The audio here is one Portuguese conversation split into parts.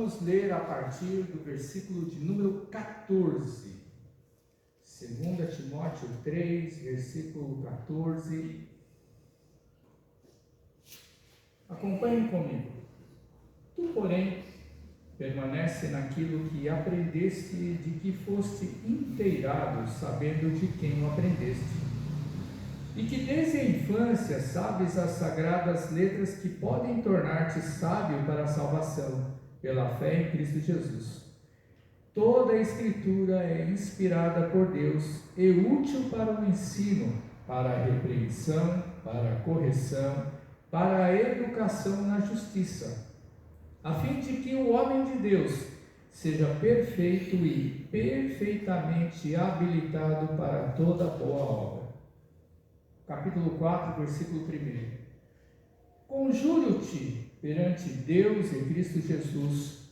vamos ler a partir do versículo de número 14. 2 Timóteo 3, versículo 14. Acompanhem comigo. Tu, porém, permanece naquilo que aprendeste, de que foste inteirado, sabendo de quem o aprendeste. E que desde a infância sabes as sagradas letras que podem tornar-te sábio para a salvação, pela fé em Cristo Jesus. Toda a Escritura é inspirada por Deus e útil para o ensino, para a repreensão, para a correção, para a educação na justiça, a fim de que o homem de Deus seja perfeito e perfeitamente habilitado para toda boa obra. Capítulo 4, versículo 1. Conjuro-te perante Deus e Cristo Jesus,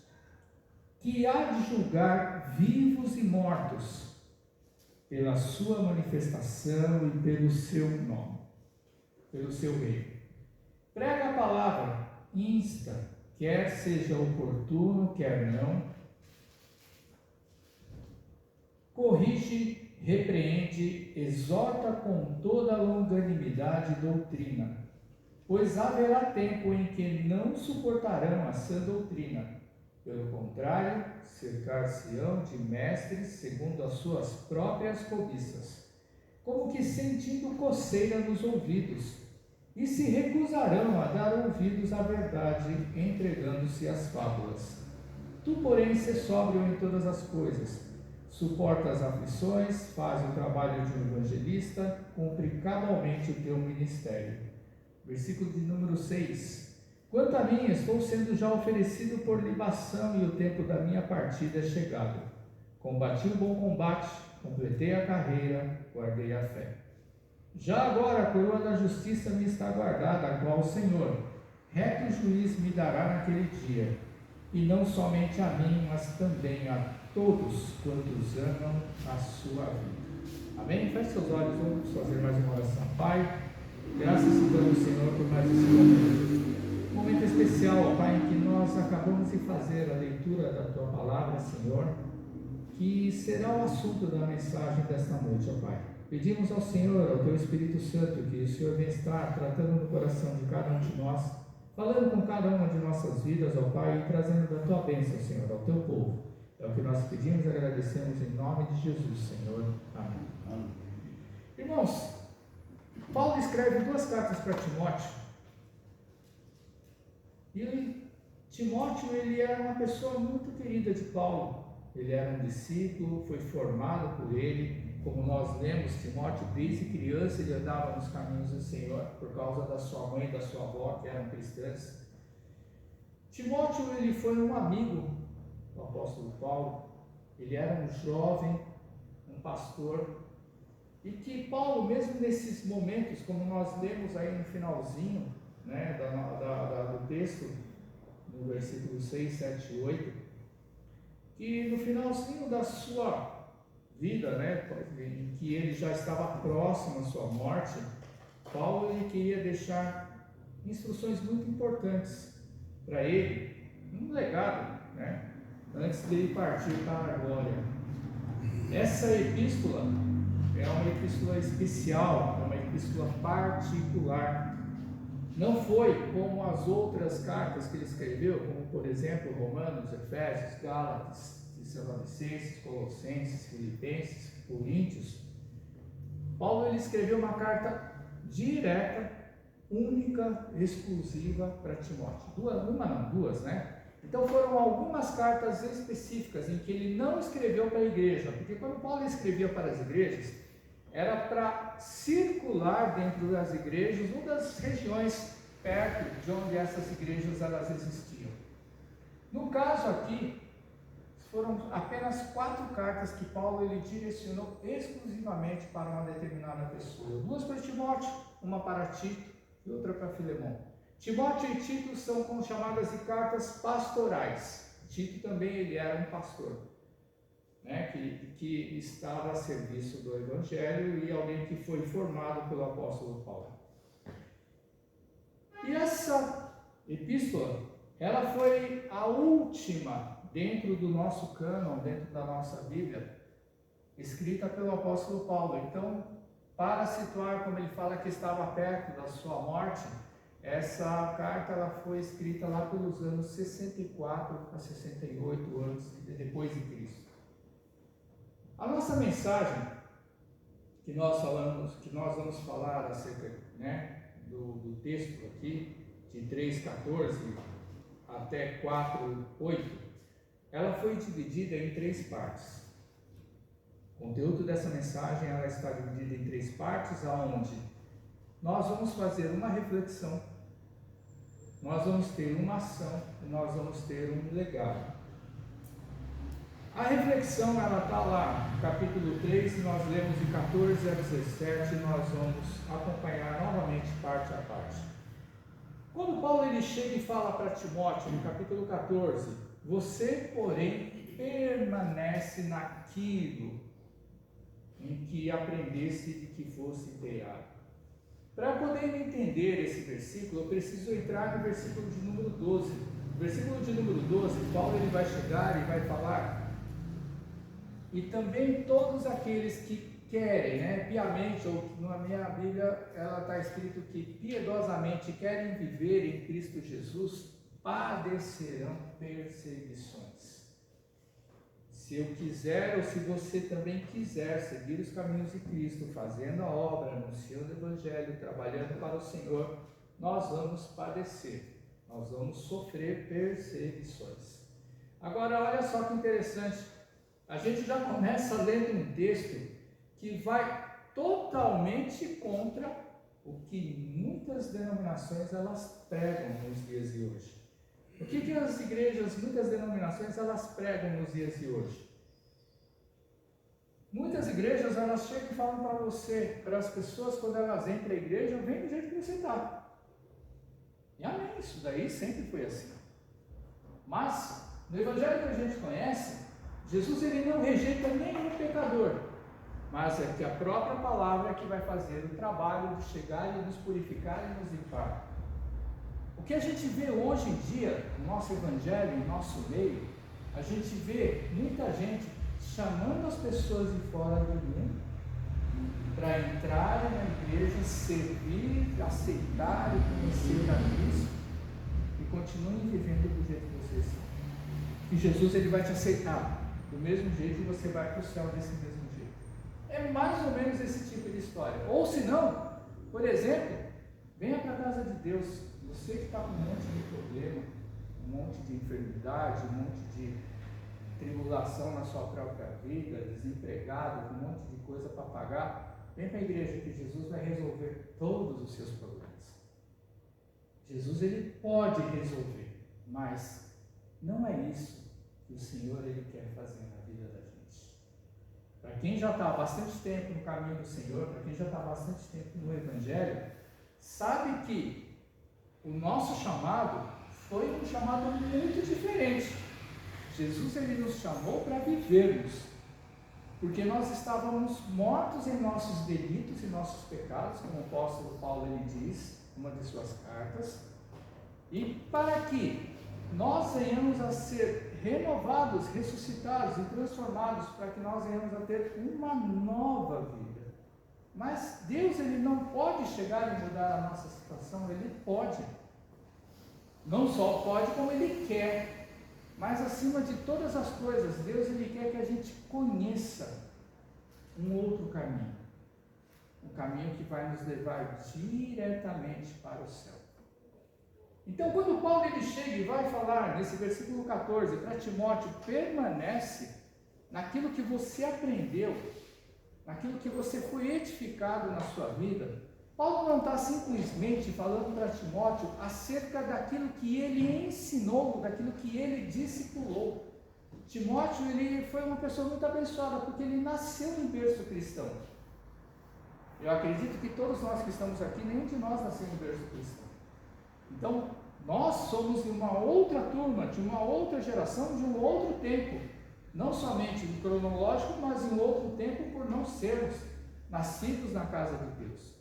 que há de julgar vivos e mortos, pela sua manifestação e pelo seu nome, pelo seu reino. Prega a palavra, insta, quer seja oportuno, quer não, corrige, repreende, exorta com toda longanimidade e doutrina, pois haverá tempo em que não suportarão a sã doutrina. Pelo contrário, cercar-se-ão de mestres segundo as suas próprias cobiças, como que sentindo coceira nos ouvidos, e se recusarão a dar ouvidos à verdade, entregando-se às fábulas. Tu, porém, sê sóbrio em todas as coisas, suporta as aflições, faz o trabalho de um evangelista, cumpre cabalmente o teu ministério. Versículo de número 6. Quanto a mim, estou sendo já oferecido por libação, e o tempo da minha partida é chegado. Combati o bom combate, completei a carreira, guardei a fé. Já agora a coroa da justiça me está guardada, a qual o Senhor, reto juiz, me dará naquele dia, e não somente a mim, mas também a todos quantos amam a sua vida. Amém? Feche seus olhos, vamos fazer mais uma oração. Pai, graças te damos, Senhor, por mais esse momento. Um momento especial, ó Pai, em que nós acabamos de fazer a leitura da Tua Palavra, Senhor, que será o assunto da mensagem desta noite, ó Pai. Pedimos ao Senhor, ao Teu Espírito Santo, que o Senhor venha estar tratando no coração de cada um de nós, falando com cada uma de nossas vidas, ó Pai, e trazendo da Tua bênção, Senhor, ao Teu povo. É o que nós pedimos e agradecemos em nome de Jesus, Senhor. Amém. Amém. Irmãos, Paulo escreve 2 cartas para Timóteo. E Timóteo, ele era uma pessoa muito querida de Paulo. Ele era um discípulo, foi formado por ele. Como nós lemos, Timóteo, desde criança, ele andava nos caminhos do Senhor, por causa da sua mãe e da sua avó, que eram cristãs. Timóteo, ele foi um amigo do apóstolo Paulo. Ele era um jovem, um pastor, e que Paulo, mesmo nesses momentos, como nós lemos aí no finalzinho, né, do texto, no versículo 6, 7 e 8, que no finalzinho da sua vida, né, em que ele já estava próximo à sua morte, Paulo, ele queria deixar instruções muito importantes para ele, um legado, né, antes dele partir para a glória. Essa epístola é uma epístola especial, é uma epístola particular. Não foi como as outras cartas que ele escreveu, como por exemplo Romanos, Efésios, Gálatas, Tessalonicenses, Colossenses, Filipenses, Coríntios. Paulo, ele escreveu uma carta direta, única, exclusiva para Timóteo. Duas, né? Então foram algumas cartas específicas em que ele não escreveu para a igreja, porque quando Paulo escrevia para as igrejas, era para circular dentro das igrejas ou das regiões perto de onde essas igrejas elas existiam. No caso aqui, foram apenas 4 cartas que Paulo ele direcionou exclusivamente para uma determinada pessoa. 2 para Timóteo, uma para Tito e outra para Filemão. Timóteo e Tito são chamadas de cartas pastorais. Tito também ele era um pastor, né, que estava a serviço do Evangelho e alguém que foi formado pelo apóstolo Paulo. E essa epístola, ela foi a última dentro do nosso cânon, dentro da nossa Bíblia, escrita pelo apóstolo Paulo. Então, para situar, como ele fala que estava perto da sua morte, essa carta ela foi escrita lá pelos anos 64 a 68 anos depois de Cristo. A nossa mensagem que nós vamos falar acerca, do texto aqui, de 3:14 até 4:8, ela foi dividida em 3 partes. O conteúdo dessa mensagem ela está dividida em 3 partes, aonde nós vamos fazer uma reflexão, nós vamos ter uma ação e nós vamos ter um legado. A reflexão ela está lá, no capítulo 3, nós lemos de 14 a 17, nós vamos acompanhar novamente parte a parte. Quando Paulo ele chega e fala para Timóteo, no capítulo 14, você, porém, permanece naquilo em que aprendesse de que fosse inteirado. Para poder entender esse versículo, eu preciso entrar no versículo de número 12. No versículo de número 12, Paulo ele vai chegar e vai falar: e também todos aqueles que querem, piamente, ou na minha Bíblia ela está escrito que piedosamente querem viver em Cristo Jesus, padecerão perseguições. Se eu quiser, ou se você também quiser seguir os caminhos de Cristo, fazendo a obra, anunciando o Evangelho, trabalhando para o Senhor, nós vamos padecer, nós vamos sofrer perseguições. Agora, olha só que interessante, a gente já começa lendo um texto que vai totalmente contra o que muitas denominações elas pregam nos dias de hoje. O que as igrejas, muitas denominações, elas pregam nos dias de hoje? Muitas igrejas, elas chegam e falam para você, para as pessoas, quando elas entram na igreja, vem do jeito que você está. E amém, isso daí sempre foi assim. Mas, no evangelho que a gente conhece, Jesus ele não rejeita nenhum pecador, mas é que a própria palavra é que vai fazer o trabalho de chegar e nos purificar e nos limpar. O que a gente vê hoje em dia, no nosso evangelho, no nosso meio, a gente vê muita gente chamando as pessoas de fora do mundo para entrarem na igreja, servir, aceitar e conhecer a Cristo e continuem vivendo do jeito que vocês são. E Jesus ele vai te aceitar do mesmo jeito e você vai para o céu desse mesmo jeito. É mais ou menos esse tipo de história. Ou se não, por exemplo, venha para a casa de Deus. Você que está com um monte de problema, um monte de enfermidade, um monte de tribulação na sua própria vida, desempregado, com um monte de coisa para pagar, vem para a igreja que Jesus vai resolver todos os seus problemas. Jesus ele pode resolver, mas não é isso que o Senhor ele quer fazer na vida da gente. Para quem já está há bastante tempo no caminho do Senhor, para quem já está há bastante tempo no Evangelho, sabe que o nosso chamado foi um chamado muito diferente. Jesus ele nos chamou para vivermos, porque nós estávamos mortos em nossos delitos e nossos pecados, como o apóstolo Paulo ele diz em uma de suas cartas, e para que nós venhamos a ser renovados, ressuscitados e transformados, para que nós venhamos a ter uma nova vida. Mas Deus ele não pode chegar e mudar a nossa situação, Ele pode. Não só pode, como Ele quer. Mas acima de todas as coisas, Deus ele quer que a gente conheça um outro caminho. Um caminho que vai nos levar diretamente para o céu. Então, quando Paulo ele chega e vai falar nesse versículo 14 para Timóteo, permanece naquilo que você aprendeu, naquilo que você foi edificado na sua vida. Paulo não está simplesmente falando para Timóteo acerca daquilo que ele ensinou, daquilo que ele discipulou. Timóteo ele foi uma pessoa muito abençoada, porque ele nasceu em berço cristão. Eu acredito que todos nós que estamos aqui, nenhum de nós nasceu em berço cristão. Então, nós somos de uma outra turma, de uma outra geração, de um outro tempo. Não somente no cronológico, mas em outro tempo por não sermos nascidos na casa de Deus.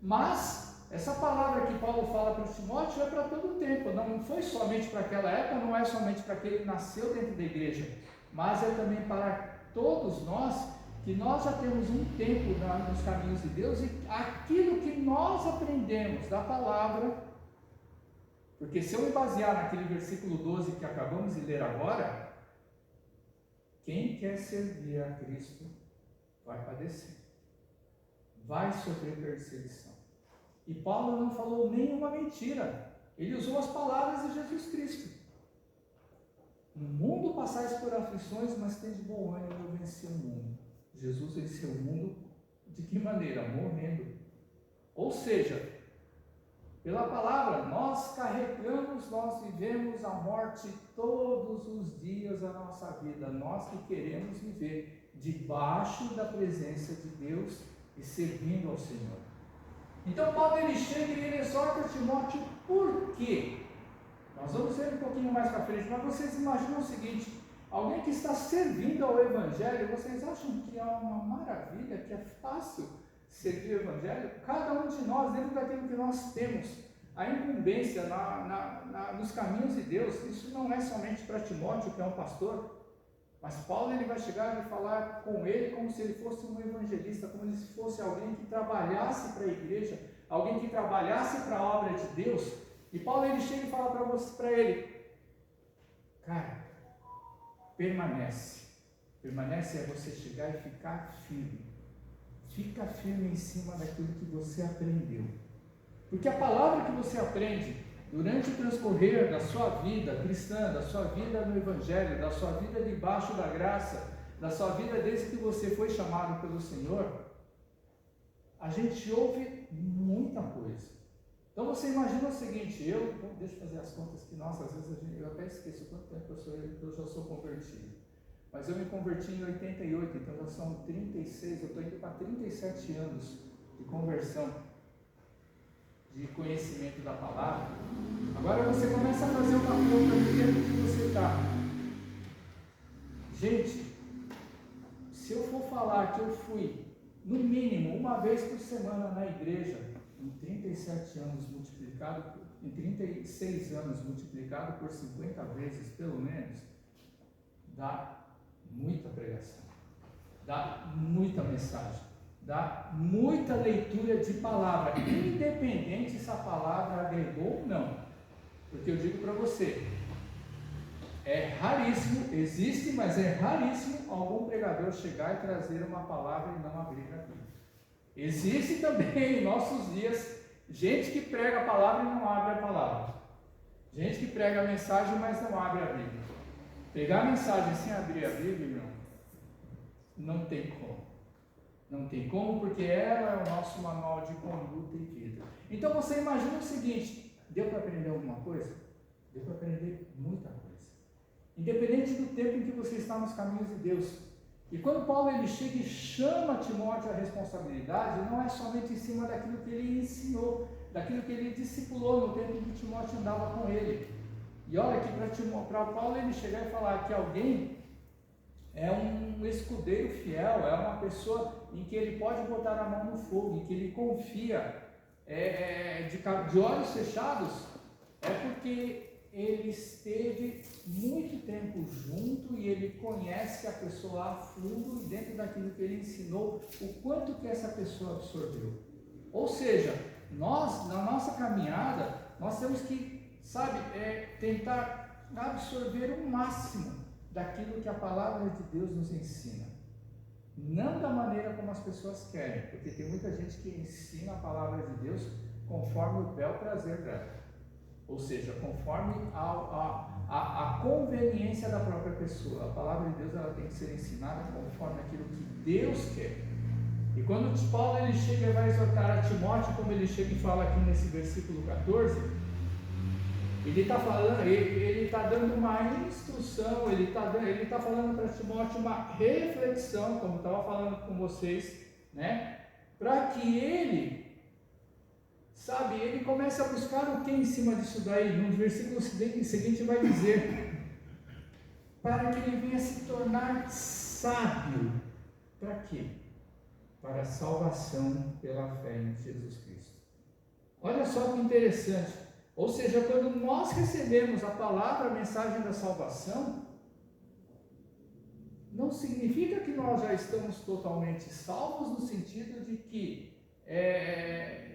Mas essa palavra que Paulo fala para Timóteo é para todo o tempo, não foi somente para aquela época, não é somente para que ele nasceu dentro da igreja, mas é também para todos nós, que nós já temos um tempo nos caminhos de Deus, e aquilo que nós aprendemos da palavra, porque se eu me basear naquele versículo 12 que acabamos de ler agora, quem quer servir a Cristo vai padecer, vai sofrer perseguição. E Paulo não falou nenhuma mentira, ele usou as palavras de Jesus Cristo. No mundo passais por aflições, mas tende bom ânimo, eu venci o mundo. Jesus venceu o mundo de que maneira? Morrendo. Ou seja, pela palavra, nós carregamos, nós vivemos a morte todos os dias da nossa vida, nós que queremos viver debaixo da presença de Deus e servindo ao Senhor. Então Paulo ele chega e ele exorta Timóteo, por quê? Nós vamos ver um pouquinho mais para frente, mas vocês imaginam o seguinte: alguém que está servindo ao Evangelho, vocês acham que é uma maravilha, que é fácil servir o Evangelho? Cada um de nós, dentro daquilo que nós temos, a incumbência nos caminhos de Deus, isso não é somente para Timóteo, que é um pastor, mas Paulo ele vai chegar e falar com ele como se ele fosse um evangelista, como se fosse alguém que trabalhasse para a igreja, alguém que trabalhasse para a obra de Deus. E Paulo ele chega e fala para ele, cara, permanece é você chegar e ficar firme, fica firme em cima daquilo que você aprendeu, porque a palavra que você aprende durante o transcorrer da sua vida cristã, da sua vida no Evangelho, da sua vida debaixo da graça, da sua vida desde que você foi chamado pelo Senhor, a gente ouve muita coisa. Então você imagina o seguinte, deixa eu fazer as contas que, nossa, às vezes eu até esqueço quanto tempo eu já sou convertido. Mas eu me converti em 88, então já são 36, eu estou indo para 37 anos de conversão, de conhecimento da palavra. Agora você começa a fazer uma conta do tempo que você está. Gente, se eu for falar que eu fui, no mínimo, uma vez por semana na igreja, em 37 anos multiplicado, em 36 anos multiplicado por 50 vezes, pelo menos, dá muita pregação, dá muita mensagem, dá muita leitura de palavra, independente se a palavra agregou ou não. Porque eu digo para você, é raríssimo, existe, mas é raríssimo algum pregador chegar e trazer uma palavra e não abrir a Bíblia. Existe também em nossos dias gente que prega a palavra e não abre a palavra, gente que prega a mensagem, mas não abre a Bíblia. Pegar a mensagem sem abrir a Bíblia, irmão, não tem como. Não tem como, porque ela é o nosso manual de conduta e vida. Então você imagina o seguinte, deu para aprender alguma coisa? Deu para aprender muita coisa. Independente do tempo em que você está nos caminhos de Deus. E quando Paulo ele chega e chama Timóteo à responsabilidade, não é somente em cima daquilo que ele ensinou, daquilo que ele discipulou no tempo em que Timóteo andava com ele. E olha que para Paulo ele chegar e falar que alguém é um escudeiro fiel, é uma pessoa em que ele pode botar a mão no fogo, em que ele confia, de olhos fechados, é porque ele esteve muito tempo junto e ele conhece a pessoa a fundo, e dentro daquilo que ele ensinou, o quanto que essa pessoa absorveu. Ou seja, nós, na nossa caminhada, nós temos que, tentar absorver o máximo daquilo que a palavra de Deus nos ensina. Não da maneira como as pessoas querem, porque tem muita gente que ensina a palavra de Deus conforme o bel prazer dela. Ou seja, conforme a conveniência da própria pessoa. A palavra de Deus ela tem que ser ensinada conforme aquilo que Deus quer. E quando Paulo ele chega e vai exortar a Timóteo, como ele chega e fala aqui nesse versículo 14, ele está falando, ele está dando uma instrução, ele está falando para Timóteo uma reflexão, como estava falando com vocês, né? Para que ele começa a buscar o que em cima disso daí. No versículo seguinte vai dizer, para que ele venha se tornar sábio. Para quê? Para a salvação pela fé em Jesus Cristo. Olha só que interessante. Ou seja, quando nós recebemos a palavra, a mensagem da salvação, não significa que nós já estamos totalmente salvos, no sentido de que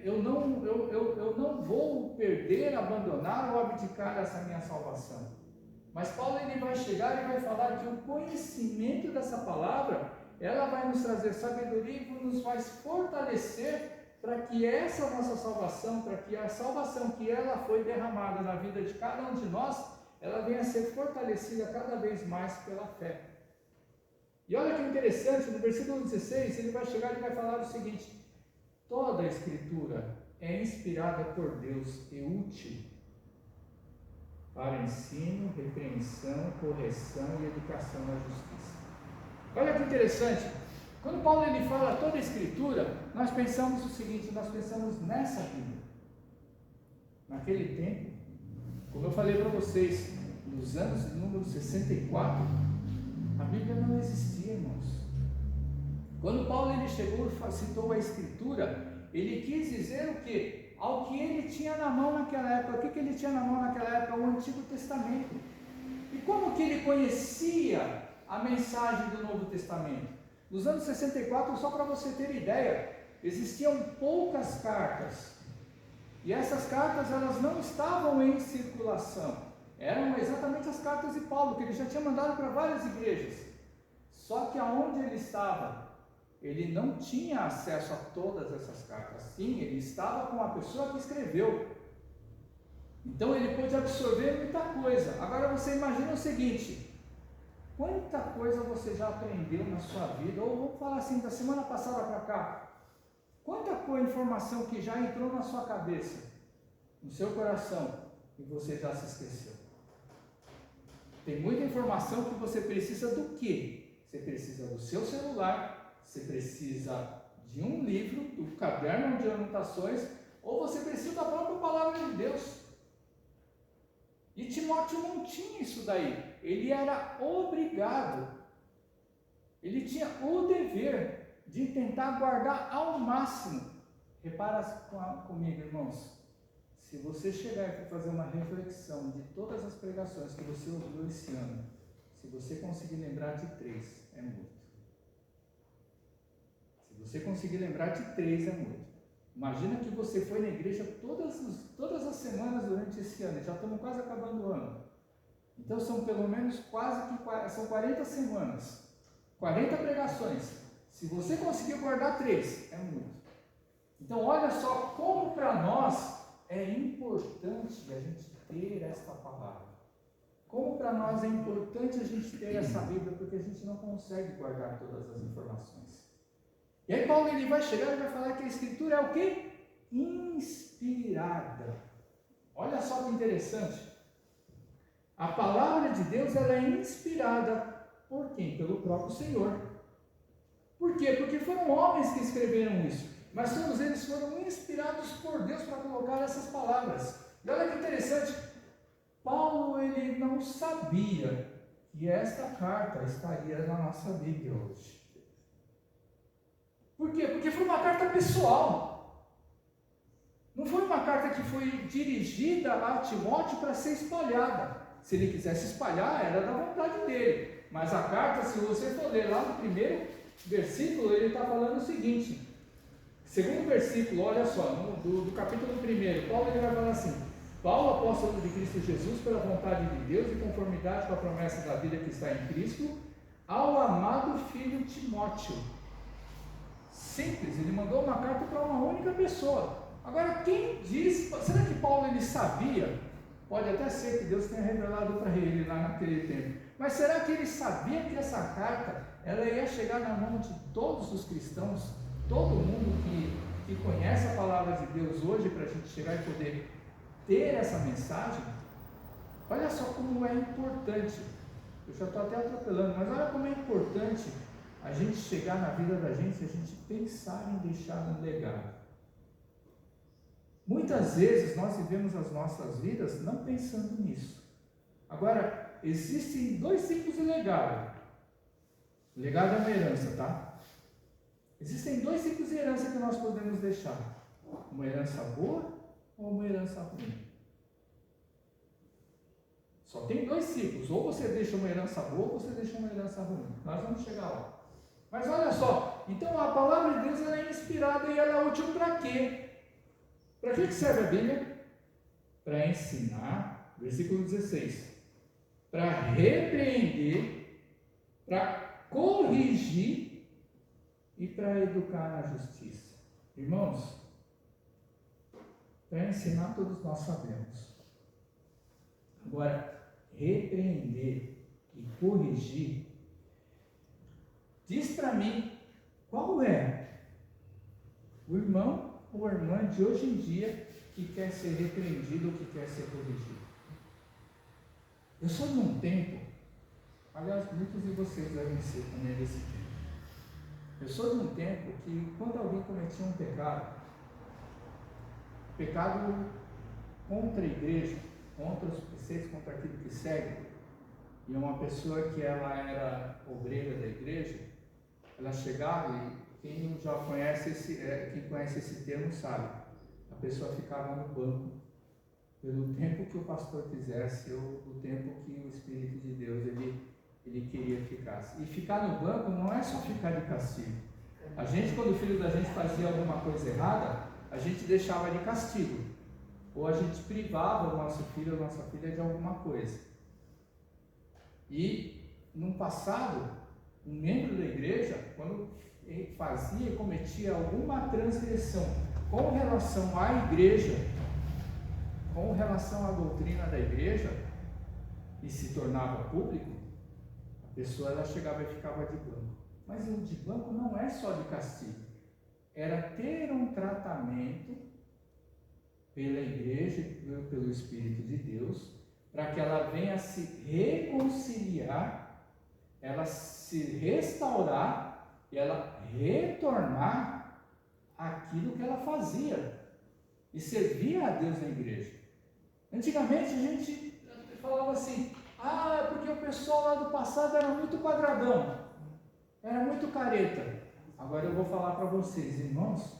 eu não vou perder, abandonar ou abdicar dessa minha salvação. Mas Paulo ele vai chegar e vai falar que o conhecimento dessa palavra, ela vai nos trazer sabedoria e nos vai fortalecer para que essa nossa salvação, para que a salvação que ela foi derramada na vida de cada um de nós, ela venha a ser fortalecida cada vez mais pela fé. E olha que interessante, no versículo 16, ele vai chegar e vai falar o seguinte: toda a Escritura é inspirada por Deus e útil para ensino, repreensão, correção e educação na justiça. Olha que interessante, quando Paulo ele fala toda a Escritura, nós pensamos o seguinte, nós pensamos nessa Bíblia. Naquele tempo, como eu falei para vocês, nos anos de número 64, a Bíblia não existia, irmãos. Quando Paulo ele chegou e citou a Escritura, ele quis dizer o quê? Ao que ele tinha na mão naquela época. O que ele tinha na mão naquela época? O Antigo Testamento. E como que ele conhecia a mensagem do Novo Testamento? Nos anos 64, só para você ter ideia, existiam poucas cartas. E essas cartas, elas não estavam em circulação. Eram exatamente as cartas de Paulo, que ele já tinha mandado para várias igrejas. Só que aonde ele estava, ele não tinha acesso a todas essas cartas. Sim, ele estava com a pessoa que escreveu. Então ele pôde absorver muita coisa. Agora você imagina o seguinte: quanta coisa você já aprendeu na sua vida? Ou vamos falar assim, da semana passada para cá, quanta informação que já entrou na sua cabeça, no seu coração, e você já se esqueceu? Tem muita informação que você precisa do quê? Você precisa do seu celular, você precisa de um livro, do caderno de anotações, ou você precisa da própria palavra de Deus. E Timóteo não tinha isso daí. Ele era obrigado, ele tinha o dever de tentar guardar ao máximo. Repara comigo, irmãos, se você chegar aqui fazer uma reflexão de todas as pregações que você ouviu esse ano, se você conseguir lembrar de 3, é muito. Se você conseguir lembrar de 3, é muito. Imagina que você foi na igreja todas as semanas durante esse ano, já estamos quase acabando o ano. Então são pelo menos são 40 semanas, 40 pregações. Se você conseguir guardar 3, é muito. Então olha só como para nós é importante a gente ter esta palavra. Como para nós é importante a gente ter essa Bíblia, porque a gente não consegue guardar todas as informações. E aí Paulo ele vai chegar e vai falar que a Escritura é o quê? Inspirada. Olha só que interessante. A palavra de Deus ela é inspirada por quem? Pelo próprio Senhor. Por quê? Porque foram homens que escreveram isso. Mas todos eles foram inspirados por Deus para colocar essas palavras. E olha que interessante. Paulo ele não sabia que esta carta estaria na nossa Bíblia hoje. Por quê? Porque foi uma carta pessoal. Não foi uma carta que foi dirigida a Timóteo para ser espalhada. Se ele quisesse espalhar, era da vontade dele. Mas a carta, se você for ler lá no primeiro versículo, ele está falando o seguinte. Segundo versículo, olha só, do capítulo 1, Paulo ele vai falar assim: Paulo, apóstolo de Cristo Jesus, pela vontade de Deus e conformidade com a promessa da vida que está em Cristo, ao amado filho Timóteo. Simples, ele mandou uma carta para uma única pessoa. Agora, quem diz, será que Paulo ele sabia? Pode até ser que Deus tenha revelado para ele lá naquele tempo, mas será que ele sabia que essa carta ela ia chegar na mão de todos os cristãos, todo mundo que conhece a palavra de Deus hoje, para a gente chegar e poder ter essa mensagem? Olha só como é importante, eu já estou até atropelando, mas olha como é importante a gente chegar na vida da gente, a gente pensar em deixar um legado. Muitas vezes nós vivemos as nossas vidas não pensando nisso. Agora, existem 2 tipos de legado. O legado é uma herança, tá? Existem 2 tipos de herança que nós podemos deixar. Uma herança boa ou uma herança ruim? Só tem dois ciclos, ou você deixa uma herança boa ou você deixa uma herança ruim. Nós vamos chegar lá. Mas olha só, então a palavra de Deus ela é inspirada e ela é útil para quê? Para que serve a Bíblia? Para ensinar, versículo 16, para repreender, para corrigir e para educar na justiça. Irmãos, para ensinar todos nós sabemos. Agora, repreender e corrigir, diz para mim qual é o irmão ou a irmã de hoje em dia que quer ser repreendido ou que quer ser corrigido. Eu sou de um tempo, aliás, muitos de vocês devem ser também desse tempo. Eu sou de um tempo que quando alguém cometia um pecado contra a igreja, contra os preceitos, contra aquilo que segue, e uma pessoa que ela era obreira da igreja, ela chegava e quem já conhece quem conhece esse termo sabe, a pessoa ficava no banco pelo tempo que o pastor quisesse ou o tempo que o Espírito de Deus ele queria que ficasse. E ficar no banco não é só ficar de castigo. A gente, quando o filho da gente fazia alguma coisa errada, a gente deixava de castigo, ou a gente privava o nosso filho ou nossa filha de alguma coisa. E no passado, um membro da igreja, quando ele fazia e cometia alguma transgressão com relação à igreja, com relação à doutrina da igreja, e se tornava público, a pessoa ela chegava e ficava de banco. Mas o de banco não é só de castigo, era ter um tratamento pela igreja e pelo Espírito de Deus, para que ela venha se reconciliar, ela se restaurar e ela retornar aquilo que ela fazia e servia a Deus na igreja. Antigamente a gente falava assim, é porque o pessoal lá do passado era muito quadradão, era muito careta. Agora eu vou falar para vocês, irmãos,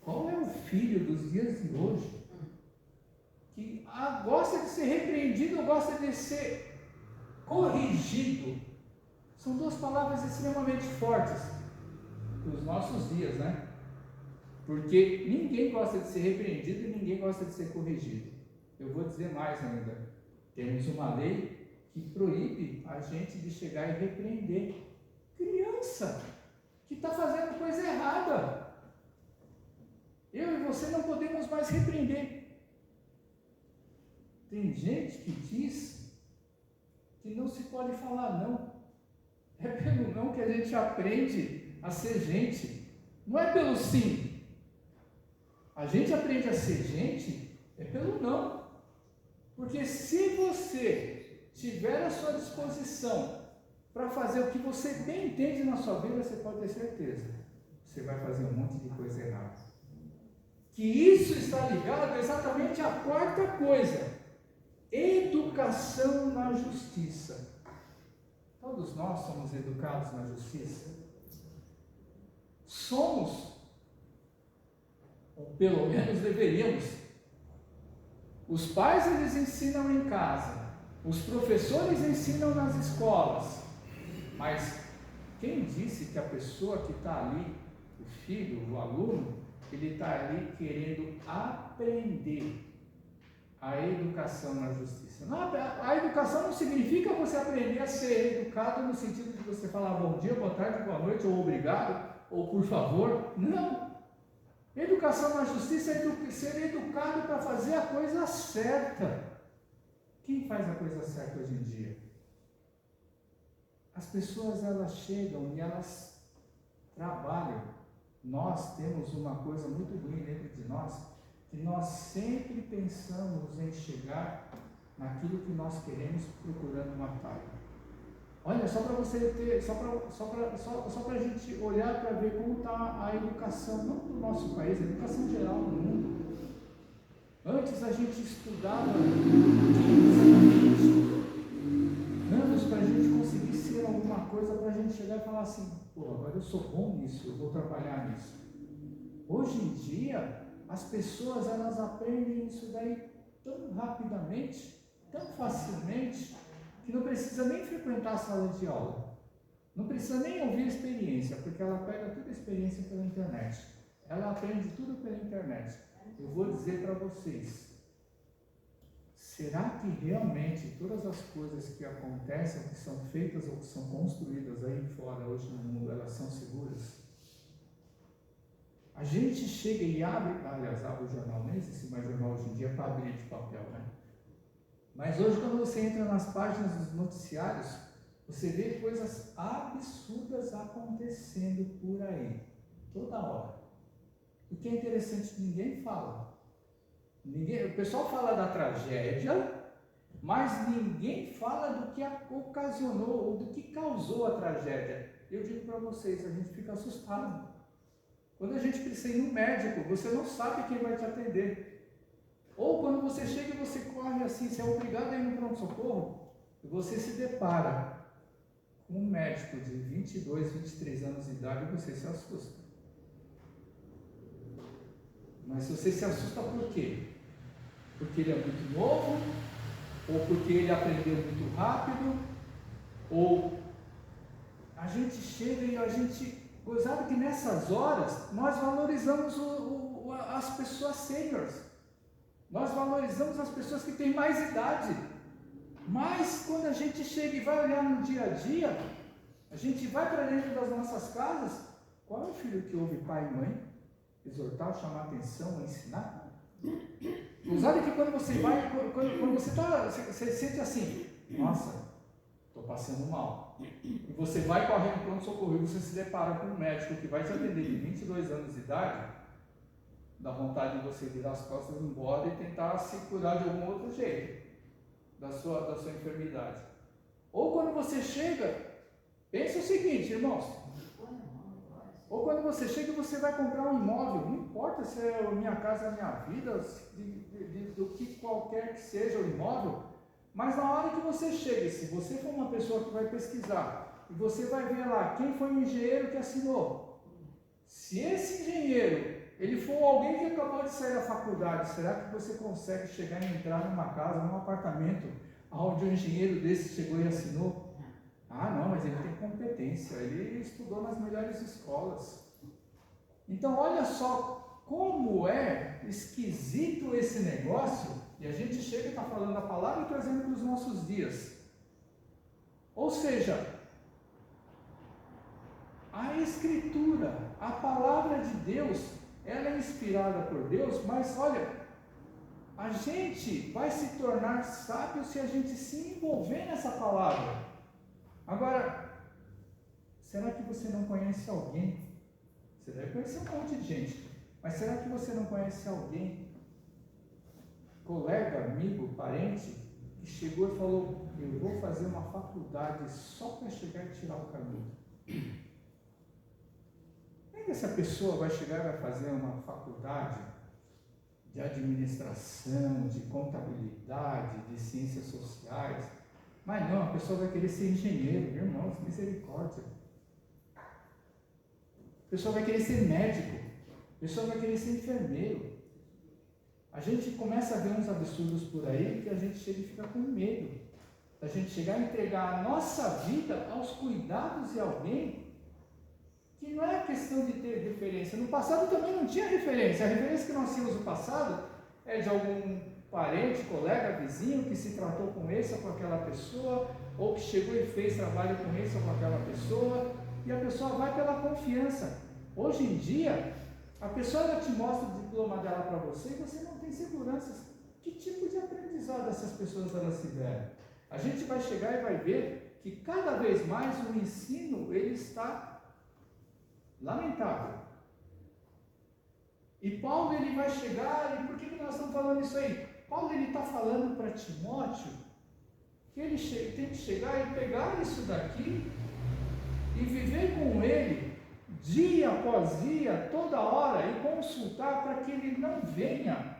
qual é o filho dos dias de hoje que gosta de ser repreendido ou gosta de ser corrigido? São duas palavras extremamente fortes para os nossos dias, né? Porque ninguém gosta de ser repreendido e ninguém gosta de ser corrigido. Eu vou dizer mais ainda, temos uma lei que proíbe a gente de chegar e repreender criança que está fazendo coisa errada. Eu e você não podemos mais repreender. Tem gente que diz que não se pode falar não. É pelo não que a gente aprende a ser gente. Não é pelo sim. A gente aprende a ser gente é pelo não. Porque se você tiver à sua disposição para fazer o que você bem entende na sua vida, você pode ter certeza, você vai fazer um monte de coisa errada. Que isso está ligado exatamente à quarta coisa: educação na justiça. Todos nós somos educados na justiça? Somos, ou pelo menos deveríamos. Os pais eles ensinam em casa, os professores ensinam nas escolas, mas quem disse que a pessoa que está ali, o filho, o aluno, ele está ali querendo aprender a educação na justiça? Não, a educação não significa você aprender a ser educado no sentido de você falar bom dia, boa tarde, boa noite, ou obrigado, ou por favor. Não. Educação na justiça é ser educado para fazer a coisa certa. Quem faz a coisa certa hoje em dia? As pessoas elas chegam e elas trabalham. Nós temos uma coisa muito ruim dentro de nós, que nós sempre pensamos em chegar naquilo que nós queremos procurando uma atalho. Olha, só para você ter, só para a gente olhar para ver como está a educação, não do nosso país, a educação geral no mundo. Antes a gente estudava 15, 20 anos para a gente conseguir ser alguma coisa, para a gente chegar e falar assim, pô, agora eu sou bom nisso, eu vou trabalhar nisso. Hoje em dia, as pessoas elas aprendem isso daí tão rapidamente, tão facilmente, que não precisa nem frequentar a sala de aula. Não precisa nem ouvir a experiência, porque ela pega toda a experiência pela internet. Ela aprende tudo pela internet. Eu vou dizer para vocês, será que realmente todas as coisas que acontecem, que são feitas ou que são construídas aí fora, hoje no mundo, elas são seguras? A gente chega e abre o jornal, nem existe mais jornal hoje em dia para abrir de papel, né? Mas hoje, quando você entra nas páginas dos noticiários, você vê coisas absurdas acontecendo por aí, toda hora. O que é interessante, ninguém fala. O pessoal fala da tragédia, mas ninguém fala do que ocasionou ou do que causou a tragédia. Eu digo para vocês, a gente fica assustado. Quando a gente precisa ir no médico, você não sabe quem vai te atender. Ou quando você chega e você corre assim, você é obrigado a ir no pronto-socorro, e você se depara com um médico de 22, 23 anos de idade, você se assusta. Mas você se assusta por quê? Porque ele é muito novo, ou porque ele aprendeu muito rápido, ou a gente chega e a gente... Gozado que nessas horas nós valorizamos as pessoas seniors, nós valorizamos as pessoas que têm mais idade, mas quando a gente chega e vai olhar no dia a dia, a gente vai para dentro das nossas casas, qual é o filho que ouve pai e mãe exortar, chamar atenção, ensinar? Gozado que quando você vai, quando você sente assim, nossa, estou passando mal. E você vai correndo para pronto-socorro e você se depara com um médico que vai te atender de 22 anos de idade, dá vontade de você virar as costas e ir embora e tentar se curar de algum outro jeito da sua enfermidade. Ou quando você chega, pensa o seguinte, irmãos, ou quando você chega e você vai comprar um imóvel, não importa se é minha casa, minha vida, do que qualquer que seja o imóvel, mas na hora que você chega, se você for uma pessoa que vai pesquisar, e você vai ver lá quem foi o engenheiro que assinou, se esse engenheiro, ele for alguém que acabou de sair da faculdade, será que você consegue chegar e entrar numa casa, num apartamento, onde um engenheiro desse chegou e assinou? Ah não, mas ele tem competência, ele estudou nas melhores escolas. Então olha só como é esquisito esse negócio. E a gente chega e está falando a palavra e trazendo para os nossos dias. Ou seja, a Escritura, a palavra de Deus, ela é inspirada por Deus, mas olha, a gente vai se tornar sábio se a gente se envolver nessa palavra. Agora, será que você não conhece alguém? Você deve conhecer um monte de gente, mas será que você não conhece alguém, colega, amigo, parente, que chegou e falou, eu vou fazer uma faculdade só para chegar e tirar o canudo? Nem essa pessoa vai chegar e vai fazer uma faculdade de administração, de contabilidade, de ciências sociais, mas não, a pessoa vai querer ser engenheiro, irmãos, misericórdia. A pessoa vai querer ser médico, a pessoa vai querer ser enfermeiro. A gente começa a ver uns absurdos por aí que a gente chega e fica com medo. A gente chegar a entregar a nossa vida aos cuidados de alguém que não é questão de ter referência. No passado também não tinha referência. A referência que nós tínhamos no passado é de algum parente, colega, vizinho que se tratou com esse ou com aquela pessoa, ou que chegou e fez trabalho com esse ou com aquela pessoa, e a pessoa vai pela confiança. Hoje em dia, a pessoa ela te mostra o diploma dela para você e você não tem segurança. Que tipo de aprendizado essas pessoas elas tiveram? A gente vai chegar e vai ver que cada vez mais o ensino ele está lamentável. E Paulo ele vai chegar, e por que nós estamos falando isso aí? Paulo ele está falando para Timóteo que ele tem que chegar e pegar isso daqui e viver com ele dia após dia, toda hora, e consultar para que ele não venha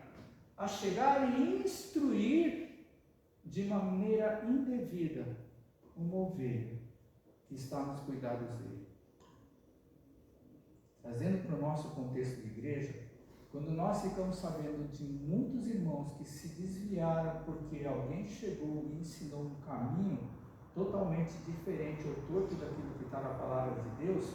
a chegar e instruir de maneira indevida uma ovelha que está nos cuidados dele. Trazendo para o nosso contexto de igreja, Quando nós ficamos sabendo de muitos irmãos que se desviaram porque alguém chegou e ensinou um caminho totalmente diferente ou torto daquilo que está na palavra de Deus,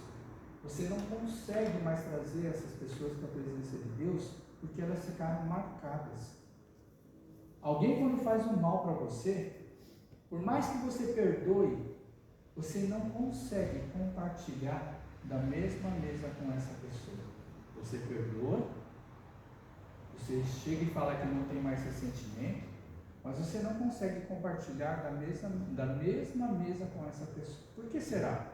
você não consegue mais trazer essas pessoas para a presença de Deus, porque elas ficaram marcadas. Alguém quando faz um mal para você, por mais que você perdoe, você não consegue compartilhar da mesma mesa com essa pessoa. Você perdoa, você chega e fala que não tem mais ressentimento, mas você não consegue compartilhar da mesma mesa com essa pessoa. Por que será?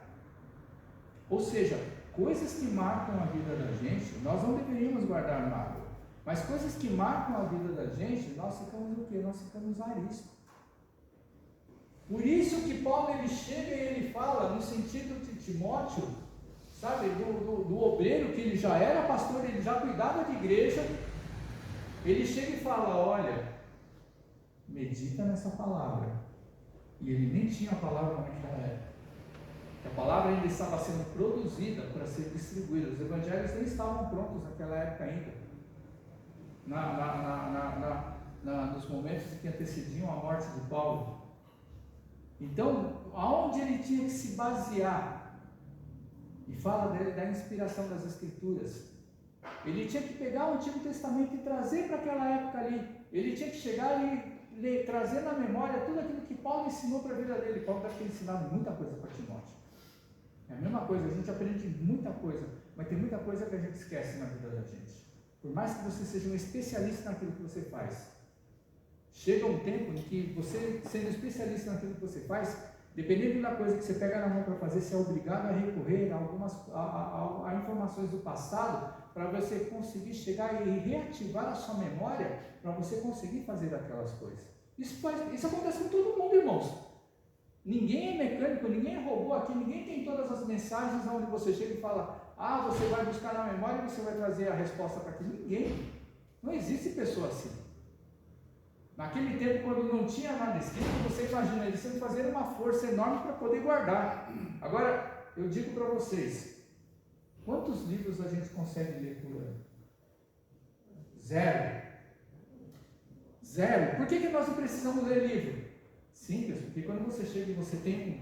Ou seja, coisas que marcam a vida da gente, nós não deveríamos guardar mágoa, mas coisas que marcam a vida da gente, nós ficamos o quê? Nós ficamos arisco. Por isso que Paulo ele chega e ele fala no sentido de Timóteo, sabe, do obreiro que ele já era pastor, ele já cuidava de igreja, ele chega e fala, olha, medita nessa palavra. E ele nem tinha a palavra naquela época. A palavra ainda estava sendo produzida para ser distribuída. Os evangelhos nem estavam prontos naquela época ainda. Nos momentos que antecediam a morte de Paulo. Então, aonde ele tinha que se basear? E fala da inspiração das Escrituras. Ele tinha que pegar o Antigo Testamento e trazer para aquela época ali. Ele tinha que chegar e trazer na memória tudo aquilo que Paulo ensinou para a vida dele. Paulo deve ter ensinado muita coisa para Timóteo. É a mesma coisa, a gente aprende muita coisa, mas tem muita coisa que a gente esquece na vida da gente. Por mais que você seja um especialista naquilo que você faz, chega um tempo em que você, sendo especialista naquilo que você faz, dependendo da coisa que você pega na mão para fazer, você é obrigado a recorrer a informações do passado para você conseguir chegar e reativar a sua memória para você conseguir fazer aquelas coisas. Isso acontece com todo mundo, irmãos. Ninguém é mecânico, ninguém é robô aqui, ninguém tem todas as mensagens onde você chega e fala, você vai buscar na memória e você vai trazer a resposta para aquilo. Ninguém. Não existe pessoa assim. Naquele tempo, quando não tinha nada escrito, você imagina, eles têm que fazer uma força enorme para poder guardar. Agora, eu digo para vocês, quantos livros a gente consegue ler por ano? Zero. Por que nós não precisamos ler livro? Simples, porque quando você chega e você tem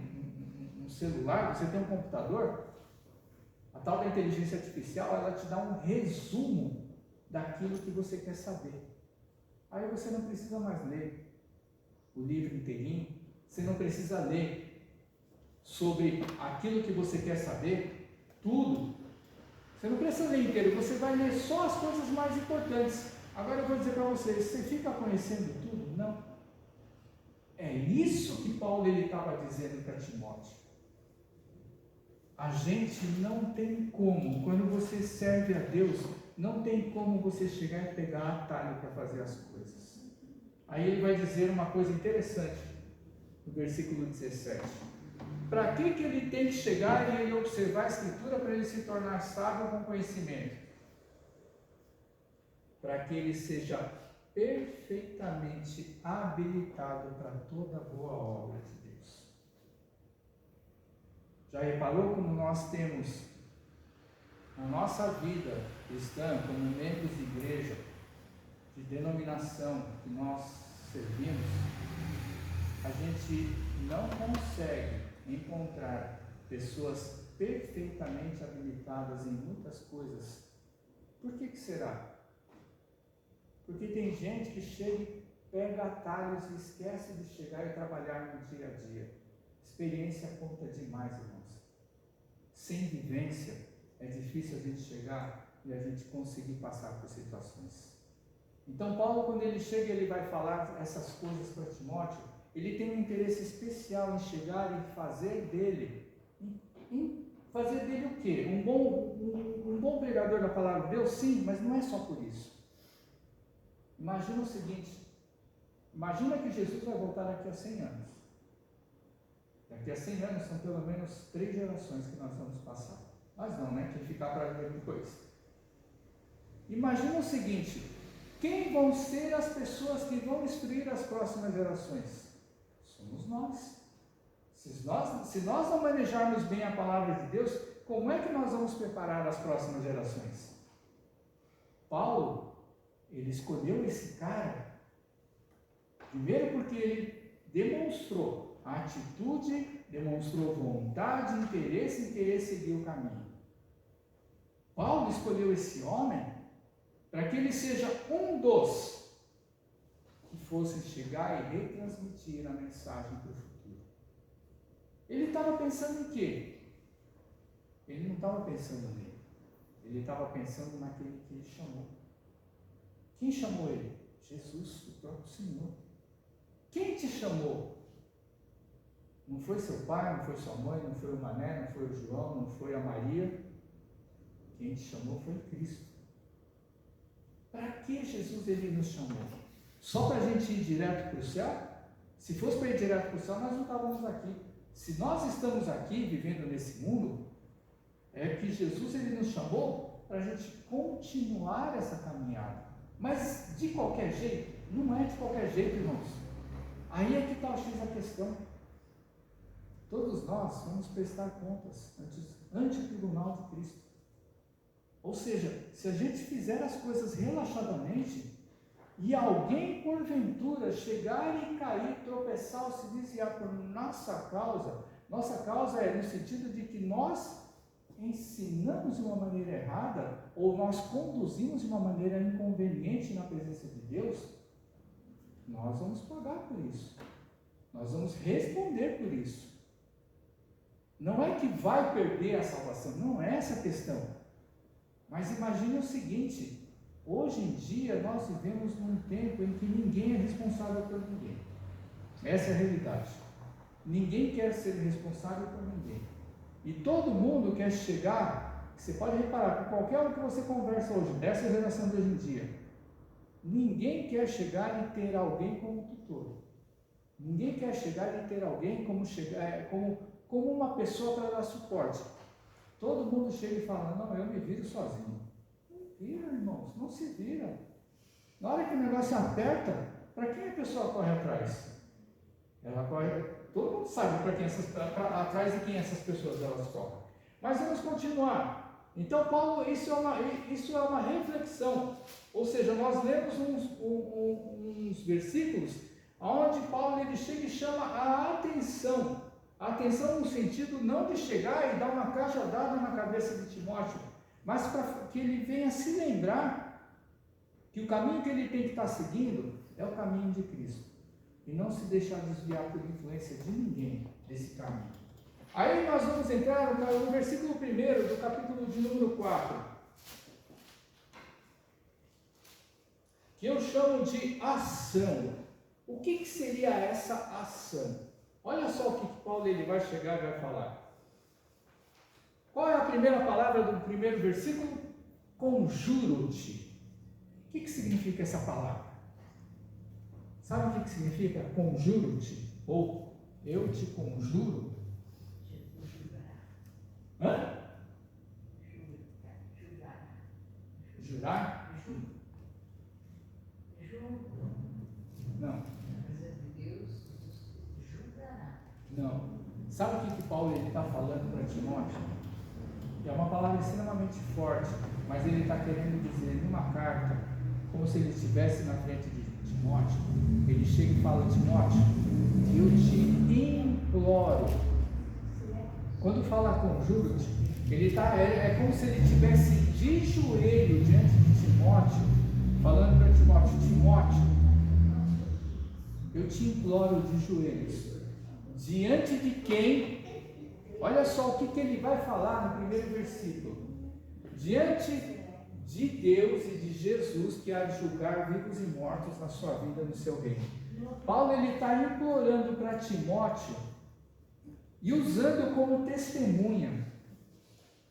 um celular, você tem um computador, a tal da inteligência artificial, ela te dá um resumo daquilo que você quer saber. Aí você não precisa mais ler o livro inteirinho, você não precisa ler sobre aquilo que você quer saber, tudo. Você não precisa ler inteiro, você vai ler só as coisas mais importantes. Agora eu vou dizer para vocês, você fica conhecendo tudo? Não. É isso que Paulo estava dizendo para Timóteo. A gente não tem como, quando você serve a Deus, não tem como você chegar e pegar atalho para fazer as coisas. Aí ele vai dizer uma coisa interessante, no versículo 17. Para que ele tem que chegar e ele observar a Escritura para ele se tornar sábio com conhecimento? Para que ele seja perfeitamente habilitado para toda boa obra de Deus. Já reparou como nós temos na nossa vida cristã, como membros de igreja, de denominação que nós servimos, a gente não consegue encontrar pessoas perfeitamente habilitadas em muitas coisas. Por que será? Porque tem gente que chega e pega atalhos e esquece de chegar e trabalhar no dia a dia. Experiência conta demais, irmãos. Sem vivência, é difícil a gente chegar e a gente conseguir passar por situações. Então Paulo, quando ele chega, ele vai falar essas coisas para Timóteo, ele tem um interesse especial em chegar e fazer dele o quê? Um bom pregador da palavra de Deus? Sim, mas não é só por isso. Imagina o seguinte, imagina que Jesus vai voltar daqui a 100 anos. Daqui a 100 anos são pelo menos 3 gerações que nós vamos passar. Mas não, né? Quem ficar para ver depois. Imagina o seguinte, quem vão ser as pessoas que vão instruir as próximas gerações? Somos nós. Se nós não manejarmos bem a palavra de Deus, como é que nós vamos preparar as próximas gerações? Paulo, ele escolheu esse cara, primeiro porque ele demonstrou atitude, demonstrou vontade, interesse em querer seguir o caminho. Paulo escolheu esse homem para que ele seja um dos que fossem chegar e retransmitir a mensagem para o futuro. Ele estava pensando em quê? Ele não estava pensando nele. Ele estava pensando naquele que ele chamou. Quem chamou ele? Jesus, o próprio Senhor. Quem te chamou? Não foi seu pai, não foi sua mãe, não foi o Mané, não foi o João, não foi a Maria. Quem te chamou foi Cristo. Para que Jesus ele nos chamou? Só para a gente ir direto para o céu? Se fosse para ir direto para o céu, nós não estávamos aqui. Se nós estamos aqui vivendo nesse mundo, é que Jesus ele nos chamou para a gente continuar essa caminhada. Mas de qualquer jeito, não é de qualquer jeito, irmãos. Aí é que está o X da questão. Todos nós vamos prestar contas ante o tribunal de Cristo. Ou seja, se a gente fizer as coisas relaxadamente, e alguém porventura chegar e cair, tropeçar ou se desviar por nossa causa é no sentido de que nós ensinamos de uma maneira errada, ou nós conduzimos de uma maneira inconveniente na presença de Deus, nós vamos pagar por isso. Nós vamos responder por isso. Não é que vai perder a salvação, não é essa a questão. Mas imagine o seguinte, hoje em dia nós vivemos num tempo em que ninguém é responsável por ninguém. Essa é a realidade. Ninguém quer ser responsável por ninguém. E todo mundo quer chegar, você pode reparar, com qualquer um que você conversa hoje, dessa geração de hoje em dia, ninguém quer chegar e ter alguém como tutor. Ninguém quer chegar e ter alguém como uma pessoa para dar suporte. Todo mundo chega e fala, não, eu me viro sozinho. Não vira, irmãos, não se vira. Na hora que o negócio aperta, para quem a pessoa corre atrás? Ela corre, todo mundo sabe atrás de quem essas pessoas elas correm. Mas vamos continuar. Então, Paulo, isso é uma reflexão. Ou seja, nós lemos uns versículos onde Paulo ele chega e chama a atenção. A atenção no sentido não de chegar e dar uma cajadada na cabeça de Timóteo, mas para que ele venha se lembrar que o caminho que ele tem que estar seguindo é o caminho de Cristo. E não se deixar desviar por influência de ninguém desse caminho. Aí nós vamos entrar no versículo 1 do capítulo de número 4, que eu chamo de ação. O que seria essa ação? Olha só o que Paulo ele vai chegar e vai falar. Qual é a primeira palavra do primeiro versículo? Conjuro-te. O que significa essa palavra? Sabe o que significa conjuro-te? Ou eu te conjuro? Hã? Jurar? Não. Não. Sabe o que Paulo está falando para Timóteo? É uma palavra extremamente forte, mas ele está querendo dizer numa carta, como se ele estivesse na frente de Timóteo. Ele chega e fala, Timóteo, eu te imploro. Quando fala conjuro-te, é como se ele estivesse de joelho diante de Timóteo, falando para Timóteo, Timóteo, eu te imploro de joelhos. Diante de quem? Olha só o que ele vai falar no primeiro versículo. Diante de Deus e de Jesus, que há de julgar vivos e mortos na sua vida, no seu reino. Paulo ele está implorando para Timóteo e usando como testemunha,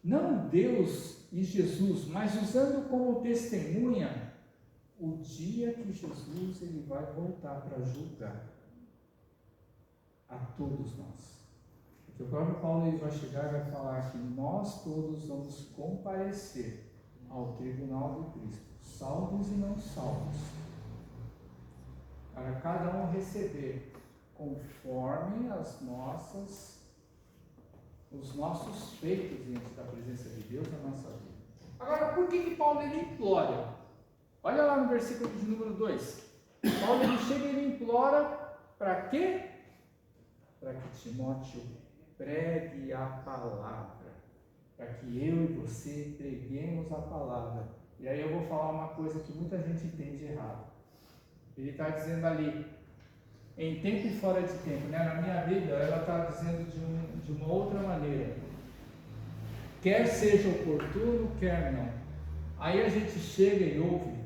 não Deus e Jesus, mas usando como testemunha o dia que Jesus ele vai voltar para julgar a todos nós. Porque o próprio Paulo ele vai chegar e vai falar que nós todos vamos comparecer ao tribunal de Cristo, salvos e não salvos, para cada um receber conforme os nossos feitos diante da presença de Deus na nossa vida. Agora, por que Paulo ele implora? Olha lá no versículo de número 2. Paulo ele chega e ele implora para quê? Para que Timóteo pregue a palavra. Para que eu e você preguemos a palavra. E aí eu vou falar uma coisa que muita gente entende errado. Ele está dizendo ali, em tempo e fora de tempo, né? Na minha Bíblia, ela está dizendo de uma outra maneira. Quer seja oportuno, quer não. Aí a gente chega e ouve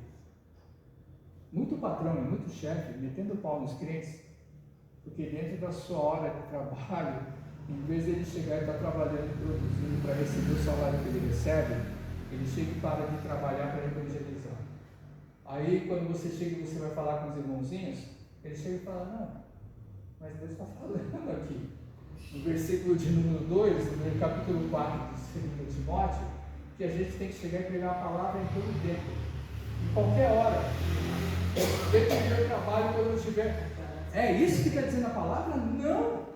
muito patrão e muito chefe metendo pau nos crentes, porque dentro da sua hora de trabalho, em vez de ele chegar e estar trabalhando e produzindo para receber o salário que ele recebe, ele chega e para de trabalhar para evangelizar. Aí quando você chega e você vai falar com os irmãozinhos, ele chega e fala, não, mas Deus está falando aqui. No versículo de número 2, no capítulo 4 de 2 Timóteo, que a gente tem que chegar e pregar a palavra em todo tempo, em qualquer hora. Dentro do meu trabalho, quando eu estiver. É isso que está dizendo a palavra? Não!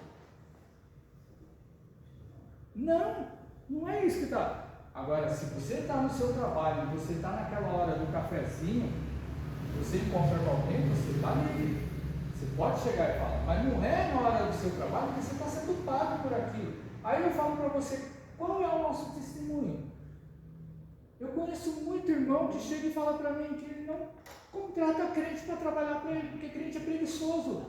Não! Não é isso que está. Agora, se você está no seu trabalho, você está naquela hora do cafezinho, você encontra com alguém, você está livre. Você pode chegar e falar, mas não é na hora do seu trabalho que você está sendo pago por aquilo. Aí eu falo para você, qual é o nosso testemunho? Eu conheço muito irmão que chega e fala para mim que ele não contrata crente para trabalhar para ele, porque crente é preguiçoso.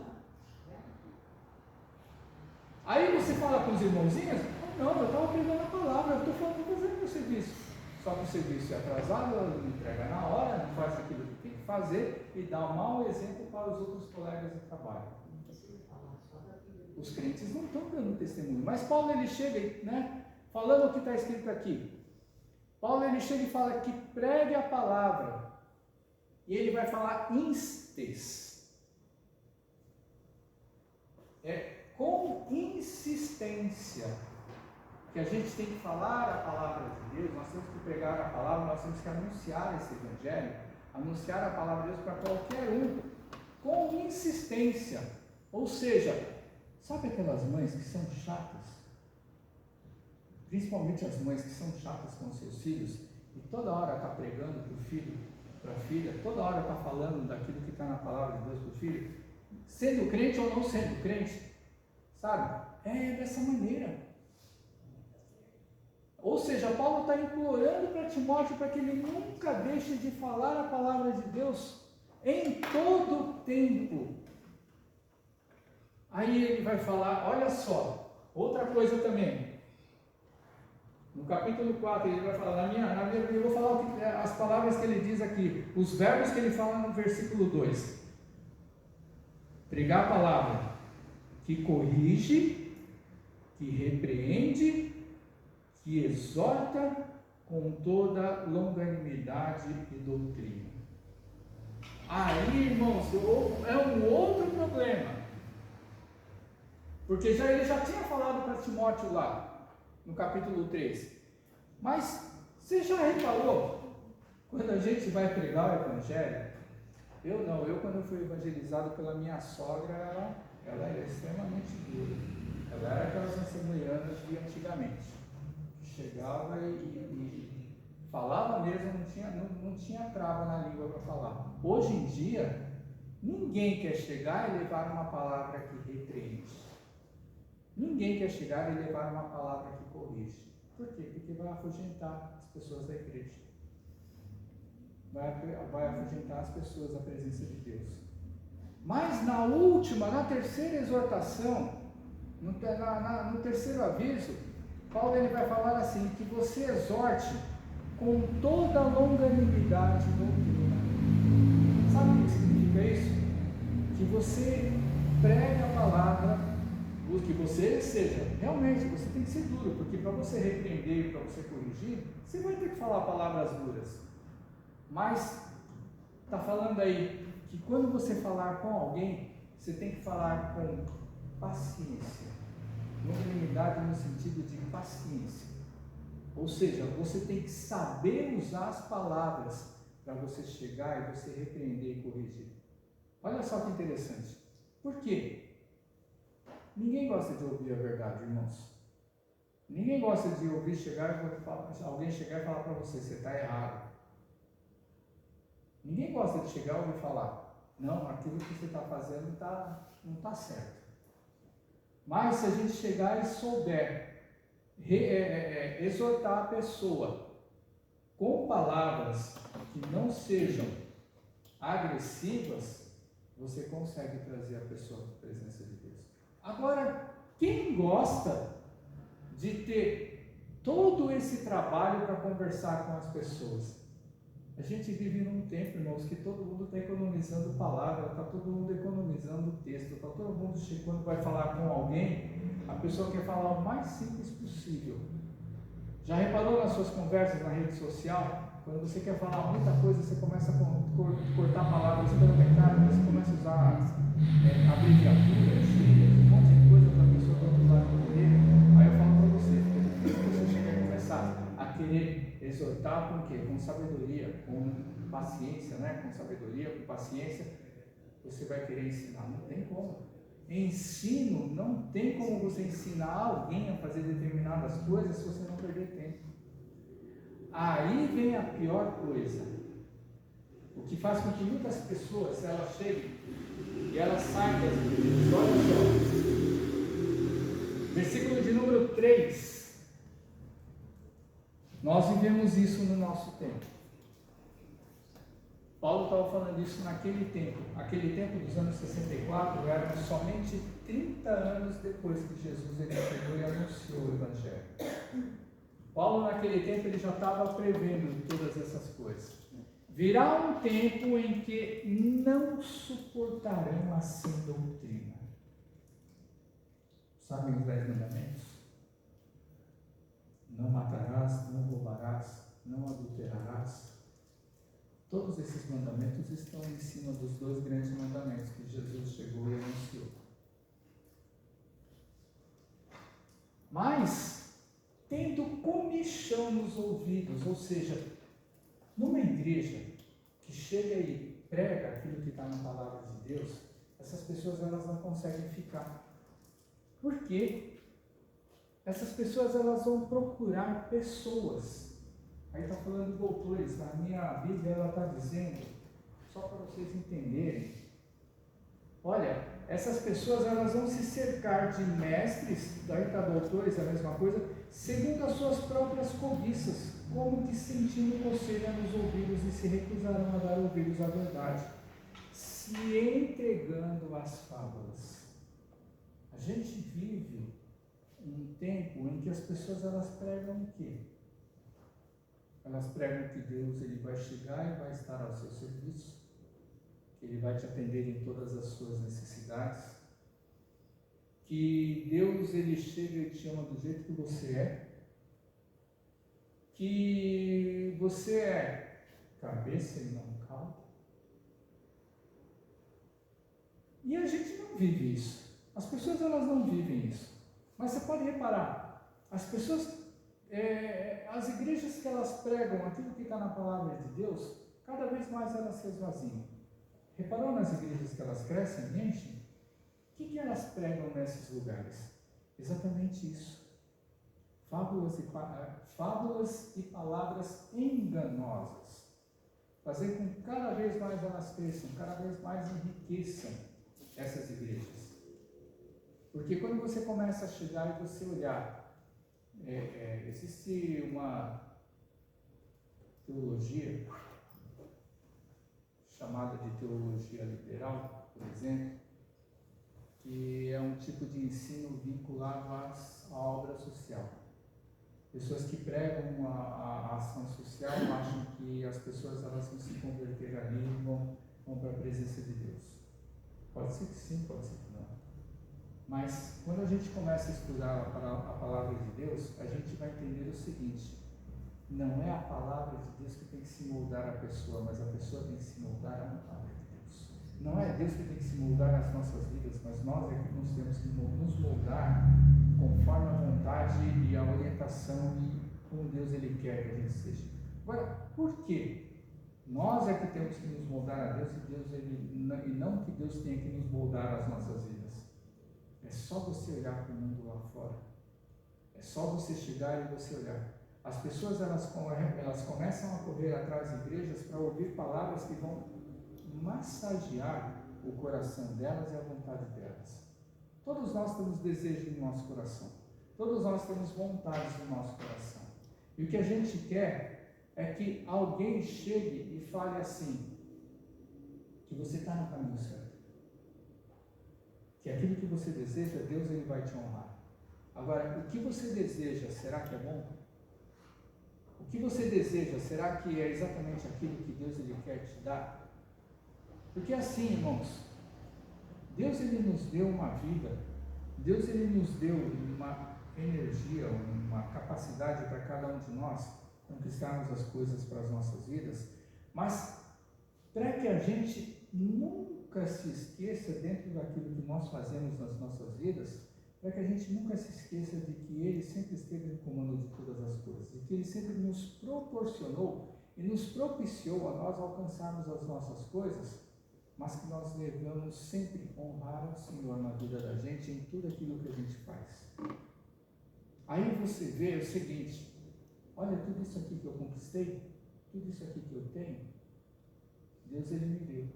Aí você fala com os irmãozinhos, não, eu estava pregando a palavra, eu estou fazendo meu serviço. Só que o serviço é atrasado, não entrega na hora, não faz aquilo que tem que fazer e dá um mau exemplo para os outros colegas de trabalho. Os crentes não estão dando testemunho, mas Paulo ele chega, né, falando o que está escrito aqui. Paulo ele chega e fala que pregue a palavra, e ele vai falar instes, com insistência, que a gente tem que falar a palavra de Deus, nós temos que pregar a palavra, nós temos que anunciar esse evangelho, anunciar a palavra de Deus para qualquer um, com insistência. Ou seja, sabe aquelas mães que são chatas? Principalmente as mães que são chatas com seus filhos, e toda hora está pregando para o filho, para a filha, toda hora está falando daquilo que está na palavra de Deus para o filho, sendo crente ou não sendo crente, sabe? É dessa maneira. Ou seja, Paulo está implorando para Timóteo para que ele nunca deixe de falar a palavra de Deus em todo tempo. Aí ele vai falar, olha só, outra coisa também. No capítulo 4, ele vai falar, na minha eu vou falar as palavras que ele diz aqui, os verbos que ele fala no versículo 2. Pregar a palavra que corrige, que repreende, que exorta com toda longanimidade e doutrina. Aí, irmãos, é um outro problema. Porque ele já tinha falado para Timóteo lá, no capítulo 3. Mas você já reparou, quando a gente vai pregar o evangelho, eu quando eu fui evangelizado pela minha sogra, ela era extremamente dura. Ela era aquelas assembleianas de antigamente, que chegava e falava mesmo, não tinha trava na língua para falar. Hoje em dia, ninguém quer chegar e levar uma palavra que repreende. Ninguém quer chegar e levar uma palavra que corrige. Por quê? Porque vai afugentar as pessoas da igreja. Vai afugentar as pessoas da presença de Deus. Mas na terceira exortação, no terceiro aviso, Paulo ele vai falar assim, que você exorte com toda longanimidade e doutrina. Sabe o que significa isso? Que você pregue a palavra, que você seja, realmente, você tem que ser duro, porque para você repreender, para você corrigir, você vai ter que falar palavras duras. Mas, está falando aí, que quando você falar com alguém, você tem que falar com paciência, longanimidade no sentido de paciência, ou seja, você tem que saber usar as palavras para você chegar e você repreender e corrigir. Olha só que interessante, por quê? Ninguém gosta de ouvir a verdade, irmãos. Ninguém gosta de ouvir alguém chegar e falar para você, você está errado. Ninguém gosta de chegar e ouvir falar, não, aquilo que você está fazendo não está certo. Mas se a gente chegar e souber exortar a pessoa com palavras que não sejam agressivas, você consegue trazer a pessoa para a presença de Deus. Agora, quem gosta de ter todo esse trabalho para conversar com as pessoas? A gente vive num tempo, irmãos, que todo mundo está economizando palavra, está todo mundo economizando texto, está todo mundo, quando vai falar com alguém, a pessoa quer falar o mais simples possível. Já reparou nas suas conversas na rede social? Quando você quer falar muita coisa, você começa a cortar palavras suplementares, você começa a usar abreviaturas, gírias, um monte de coisa para a pessoa do outro lado entender. Aí eu falo para você, fica difícil você chegar e começar a querer exortar com o quê? Com sabedoria, com paciência, né? Com sabedoria, com paciência, você vai querer ensinar. Não tem como. Ensino, não tem como você ensinar alguém a fazer determinadas coisas se você não perder tempo. Aí vem a pior coisa, o que faz com que muitas pessoas, elas cheguem e elas saem das igrejas. Olha só, versículo de número 3, nós vivemos isso no nosso tempo. Paulo estava falando isso naquele tempo dos anos 64, eram somente 30 anos depois que Jesus ele chegou e anunciou o Evangelho. Paulo naquele tempo ele já estava prevendo todas essas coisas. Virá um tempo em que não suportarão a sã doutrina. Sabem os 10 mandamentos? Não matarás, não roubarás, não adulterarás. Todos esses mandamentos estão em cima dos 2 grandes mandamentos que Jesus chegou e anunciou. Mas, tendo comichão nos ouvidos, ou seja, numa igreja que chega e prega aquilo que está na palavra de Deus, essas pessoas elas não conseguem ficar. Por quê? Essas pessoas elas vão procurar pessoas. Aí está falando doutores, na minha Bíblia ela está dizendo, só para vocês entenderem, olha, essas pessoas elas vão se cercar de mestres, daí está doutores, a mesma coisa, segundo as suas próprias cobiças, como que sentindo coceira nos ouvidos e se recusarão a dar ouvidos à verdade, se entregando às fábulas. A gente vive um tempo em que as pessoas elas pregam o quê? Elas pregam que Deus ele vai chegar e vai estar ao seu serviço, que Ele vai te atender em todas as suas necessidades, que Deus ele chega e te ama do jeito que você é, que você é cabeça e não cauda. E a gente não vive isso. As pessoas elas não vivem isso. Mas você pode reparar, as pessoas, as igrejas que elas pregam aquilo que está na palavra de Deus, cada vez mais elas se esvaziam. Reparou nas igrejas que elas crescem e enchem? O que elas pregam nesses lugares? Exatamente isso. Fábulas e palavras enganosas. Fazer com que cada vez mais elas cresçam, cada vez mais enriqueçam essas igrejas. Porque quando você começa a chegar e você olhar, existe uma teologia chamada de teologia liberal, por exemplo, que é um tipo de ensino vinculado à obra social. Pessoas que pregam a ação social acham que as pessoas elas vão se converter ali e vão para a presença de Deus. Pode ser que sim, pode ser que não. Mas quando a gente começa a estudar a palavra de Deus, a gente vai entender o seguinte: não é a palavra de Deus que tem que se moldar a pessoa, mas a pessoa tem que se moldar à palavra de Deus. Não é Deus que tem que se moldar às nossas vidas, mas nós é que temos que nos moldar conforme a vontade e a orientação e como Deus ele quer que a gente seja. Agora, por quê? Nós é que temos que nos moldar a Deus e não que Deus tenha que nos moldar às nossas vidas. É só você olhar para o mundo lá fora. É só você chegar e você olhar. As pessoas elas começam a correr atrás de igrejas para ouvir palavras que vão massagear o coração delas e a vontade delas. Todos nós temos desejos no nosso coração. Todos nós temos vontades no nosso coração. E o que a gente quer é que alguém chegue e fale assim, que você está no caminho certo. Que aquilo que você deseja, Deus ele vai te honrar. Agora, o que você deseja, será que é bom? O que você deseja, será que é exatamente aquilo que Deus ele quer te dar? Porque assim, irmãos, Deus ele nos deu uma vida, Deus ele nos deu uma energia, uma capacidade para cada um de nós conquistarmos as coisas para as nossas vidas, mas para que a gente nunca se esqueça dentro daquilo que nós fazemos nas nossas vidas, para que a gente nunca se esqueça de que Ele sempre esteve no comando de todas as coisas, de que Ele sempre nos proporcionou e nos propiciou a nós alcançarmos as nossas coisas, mas que nós devemos sempre honrar o Senhor na vida da gente, em tudo aquilo que a gente faz. Aí você vê o seguinte, olha tudo isso aqui que eu conquistei, tudo isso aqui que eu tenho, Deus ele me deu.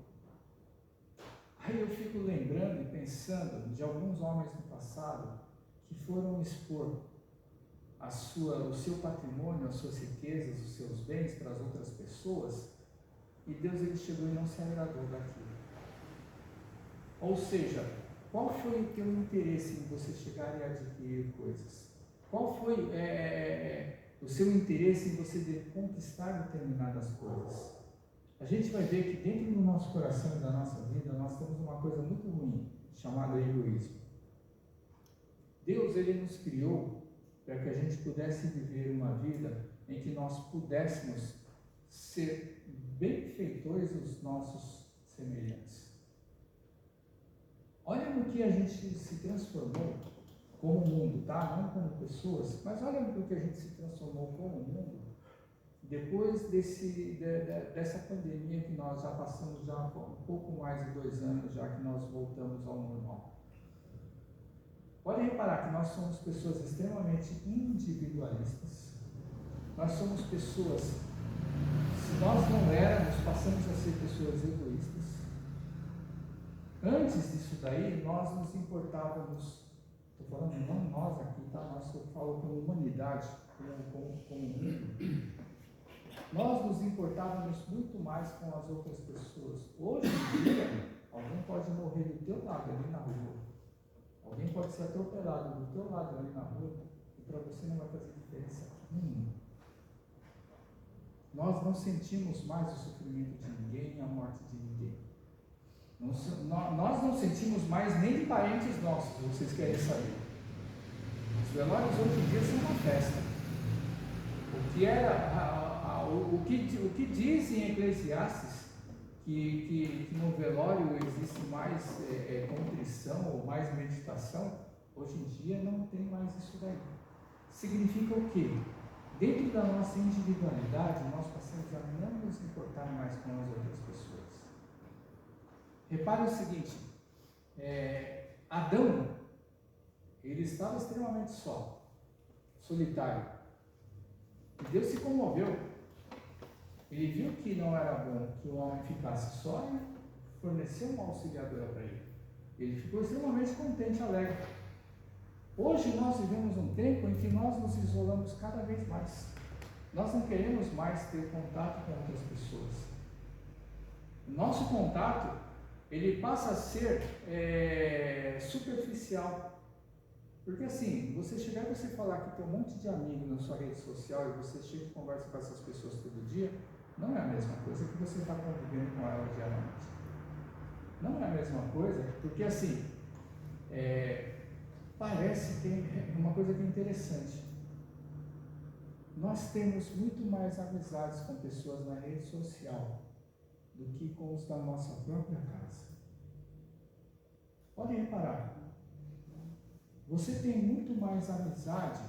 Aí eu fico lembrando e pensando de alguns homens no passado que foram expor o seu patrimônio, as suas riquezas, os seus bens para as outras pessoas, e Deus ele chegou e não se agradou daquilo. Ou seja, qual foi o teu interesse em você chegar e adquirir coisas? Qual foi o seu interesse em você conquistar determinadas coisas? A gente vai ver que dentro do nosso coração e da nossa vida, nós temos uma coisa muito ruim, chamada egoísmo. Deus, ele nos criou para que a gente pudesse viver uma vida em que nós pudéssemos ser benfeitores dos nossos semelhantes. Olha no que a gente se transformou como mundo, tá? Não como pessoas, mas olha no que a gente se transformou como mundo depois dessa pandemia que nós já passamos já um pouco mais de 2 anos, já que nós voltamos ao normal. Pode reparar que nós somos pessoas extremamente individualistas. Nós somos pessoas, se nós não éramos, passamos a ser pessoas egoístas. Antes disso daí, nós nos importávamos, estou falando não nós aqui, tá? Nós, eu falo como humanidade, como mundo. Nós nos importávamos muito mais com as outras pessoas. Hoje em dia, alguém pode morrer do teu lado ali na rua. Alguém pode ser atropelado do teu lado ali na rua e para você não vai fazer diferença nenhuma. Nós não sentimos mais o sofrimento de ninguém e a morte de ninguém. Nós não sentimos mais nem de parentes nossos, vocês querem saber. Os velórios hoje em dia são uma festa. O que diz em Eclesiastes que no velório existe mais contrição ou mais meditação, hoje em dia não tem mais isso daí. Significa o quê? Dentro da nossa individualidade, nós passamos a não nos importar mais com as outras pessoas. Repare o seguinte, Adão, ele estava extremamente só, solitário. E Deus se comoveu. Ele viu que não era bom que o homem ficasse só e forneceu uma auxiliadora para ele. Ele ficou extremamente contente e alegre. Hoje nós vivemos um tempo em que nós nos isolamos cada vez mais. Nós não queremos mais ter contato com outras pessoas. O nosso contato, ele passa a ser superficial. Porque assim, você chegar e você falar que tem um monte de amigos na sua rede social e você chega e conversa com essas pessoas todo dia, não é a mesma coisa que você está convivendo com elas diariamente. Não é a mesma coisa, porque assim, parece que é uma coisa que é interessante. Nós temos muito mais amizades com pessoas na rede social do que com os da nossa própria casa. Pode reparar. Você tem muito mais amizade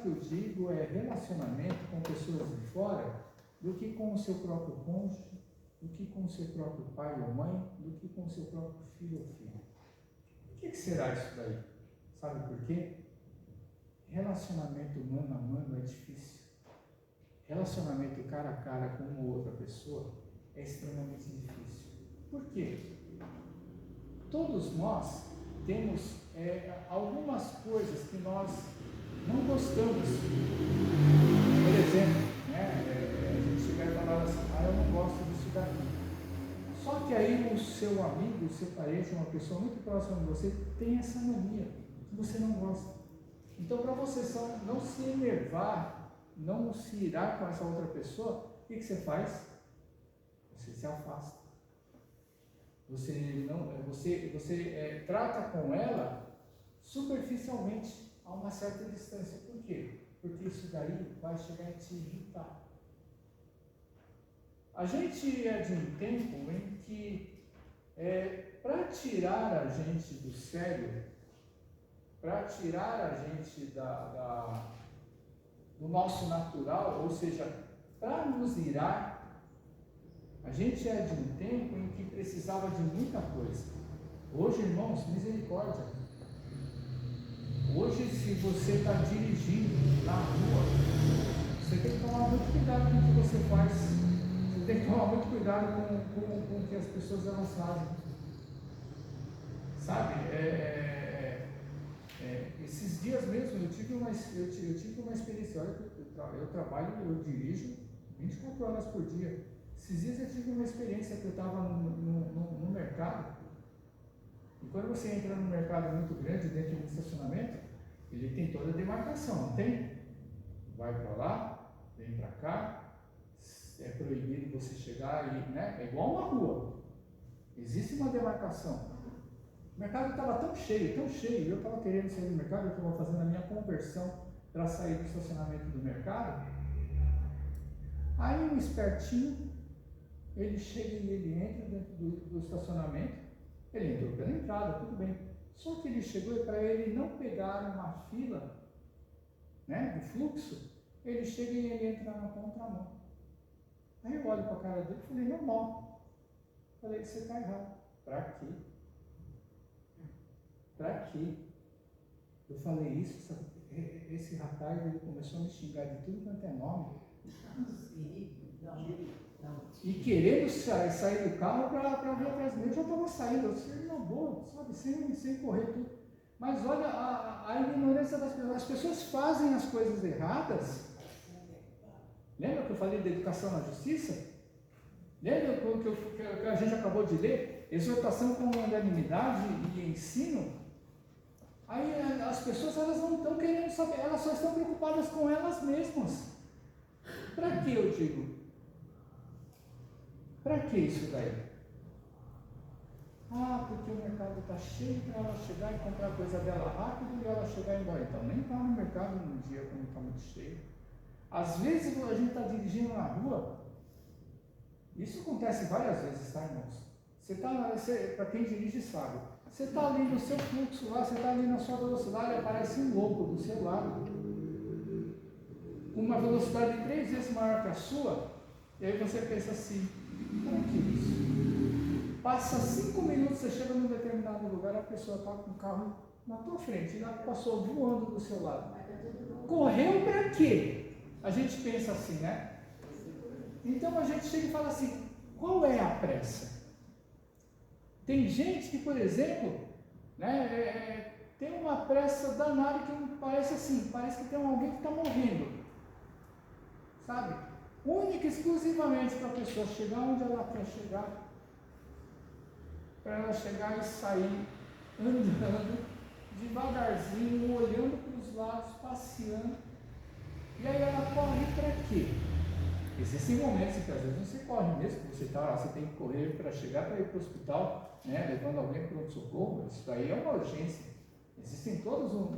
que eu digo é relacionamento com pessoas de fora, do que com o seu próprio cônjuge, do que com o seu próprio pai ou mãe, do que com o seu próprio filho ou filha. Por que será isso daí? Sabe por quê? Relacionamento mano a mano é difícil. relacionamento cara a cara com uma outra pessoa é extremamente difícil. Por quê? Todos nós temos algumas coisas que nós não gostamos. Por exemplo, a gente vai falar assim, eu não gosto disso daqui. Só que aí o seu amigo, o seu parente, uma pessoa muito próxima de você, tem essa mania que você não gosta. Então, para você não se enervar, não se irar com essa outra pessoa, o que você faz? Você se afasta. Você trata com ela superficialmente, a uma certa distância. Por quê? Porque isso daí vai chegar a te irritar. A gente é de um tempo em que, para tirar a gente do sério, para tirar a gente do nosso natural, ou seja, para nos irar, a gente é de um tempo em que precisava de muita coisa. Hoje, irmãos, misericórdia. Hoje, se você está dirigindo na rua, você tem que tomar muito cuidado com o que você faz. Você tem que tomar muito cuidado com o que as pessoas elas fazem. Sabe? Esses dias mesmo eu tive uma experiência. Olha, eu dirijo 24 horas por dia. Esses dias eu tive uma experiência que eu estava no mercado. E quando você entra num mercado muito grande, dentro de um estacionamento, ele tem toda a demarcação, não tem? Vai para lá, vem para cá, é proibido você chegar e, é igual uma rua. Existe uma demarcação. O mercado estava tão cheio, eu estava querendo sair do mercado, eu estava fazendo a minha conversão para sair do estacionamento do mercado. Aí um espertinho, ele chega e ele entra dentro do estacionamento. Ele entrou pela entrada, tudo bem. Só que ele chegou e para ele não pegar uma fila, do fluxo, ele chega e ele entra na contramão. Aí eu olho para a cara dele e falei, normal. Falei, você está errado. Para quê? Para quê? Eu falei isso, esse rapaz ele começou a me xingar de tudo quanto é nome. E querendo sair do carro para vir atrás dele. Eu já estava saindo, eu disse, não boa, sabe, sem correr tudo. Mas olha a ignorância das pessoas. As pessoas fazem as coisas erradas. Lembra que eu falei da educação na justiça? Lembra que a gente acabou de ler? Exortação com longanimidade e ensino. Aí as pessoas elas não estão querendo saber, elas só estão preocupadas com elas mesmas. Para que eu digo? Para que isso daí? Porque o mercado está cheio para ela chegar e comprar coisa dela rápido e ela chegar e ir embora. Então nem está no mercado num dia quando está muito cheio. Às vezes a gente está dirigindo na rua, isso acontece várias vezes, tá, irmãos? Para quem dirige sabe, você está ali no seu fluxo lá, você está ali na sua velocidade, aparece um louco do seu lado, com uma velocidade 3 vezes maior que a sua, e aí você pensa assim, para que isso? Passa 5 minutos, você chega num determinado lugar, a pessoa está com o carro na tua frente, já passou voando do seu lado. Correu para quê? A gente pensa assim, né? Então a gente chega e fala assim, qual é a pressa? Tem gente que, por exemplo, tem uma pressa danada que parece assim, parece que tem alguém que está morrendo, sabe? Única e exclusivamente para a pessoa chegar onde ela quer chegar, para ela chegar e sair andando devagarzinho, olhando para os lados, passeando, e aí ela corre para quê? Existem momentos em que às vezes você corre mesmo, você tem que correr para chegar para ir para o hospital, levando alguém para o socorro, isso daí é uma urgência. Existem todos os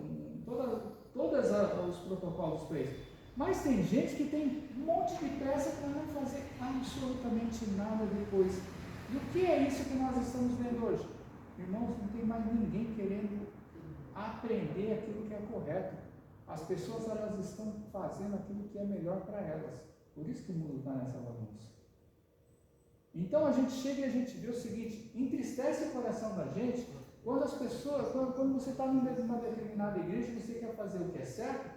protocolos para isso. Mas tem gente que tem um monte de pressa para não fazer absolutamente nada depois. E o que é isso que nós estamos vendo hoje? Irmãos, não tem mais ninguém querendo aprender aquilo que é correto. As pessoas elas estão fazendo aquilo que é melhor para elas. Por isso que o mundo está nessa bagunça. Então a gente chega e a gente vê o seguinte, entristece o coração da gente quando as pessoas, quando você está numa determinada igreja e você quer fazer o que é certo,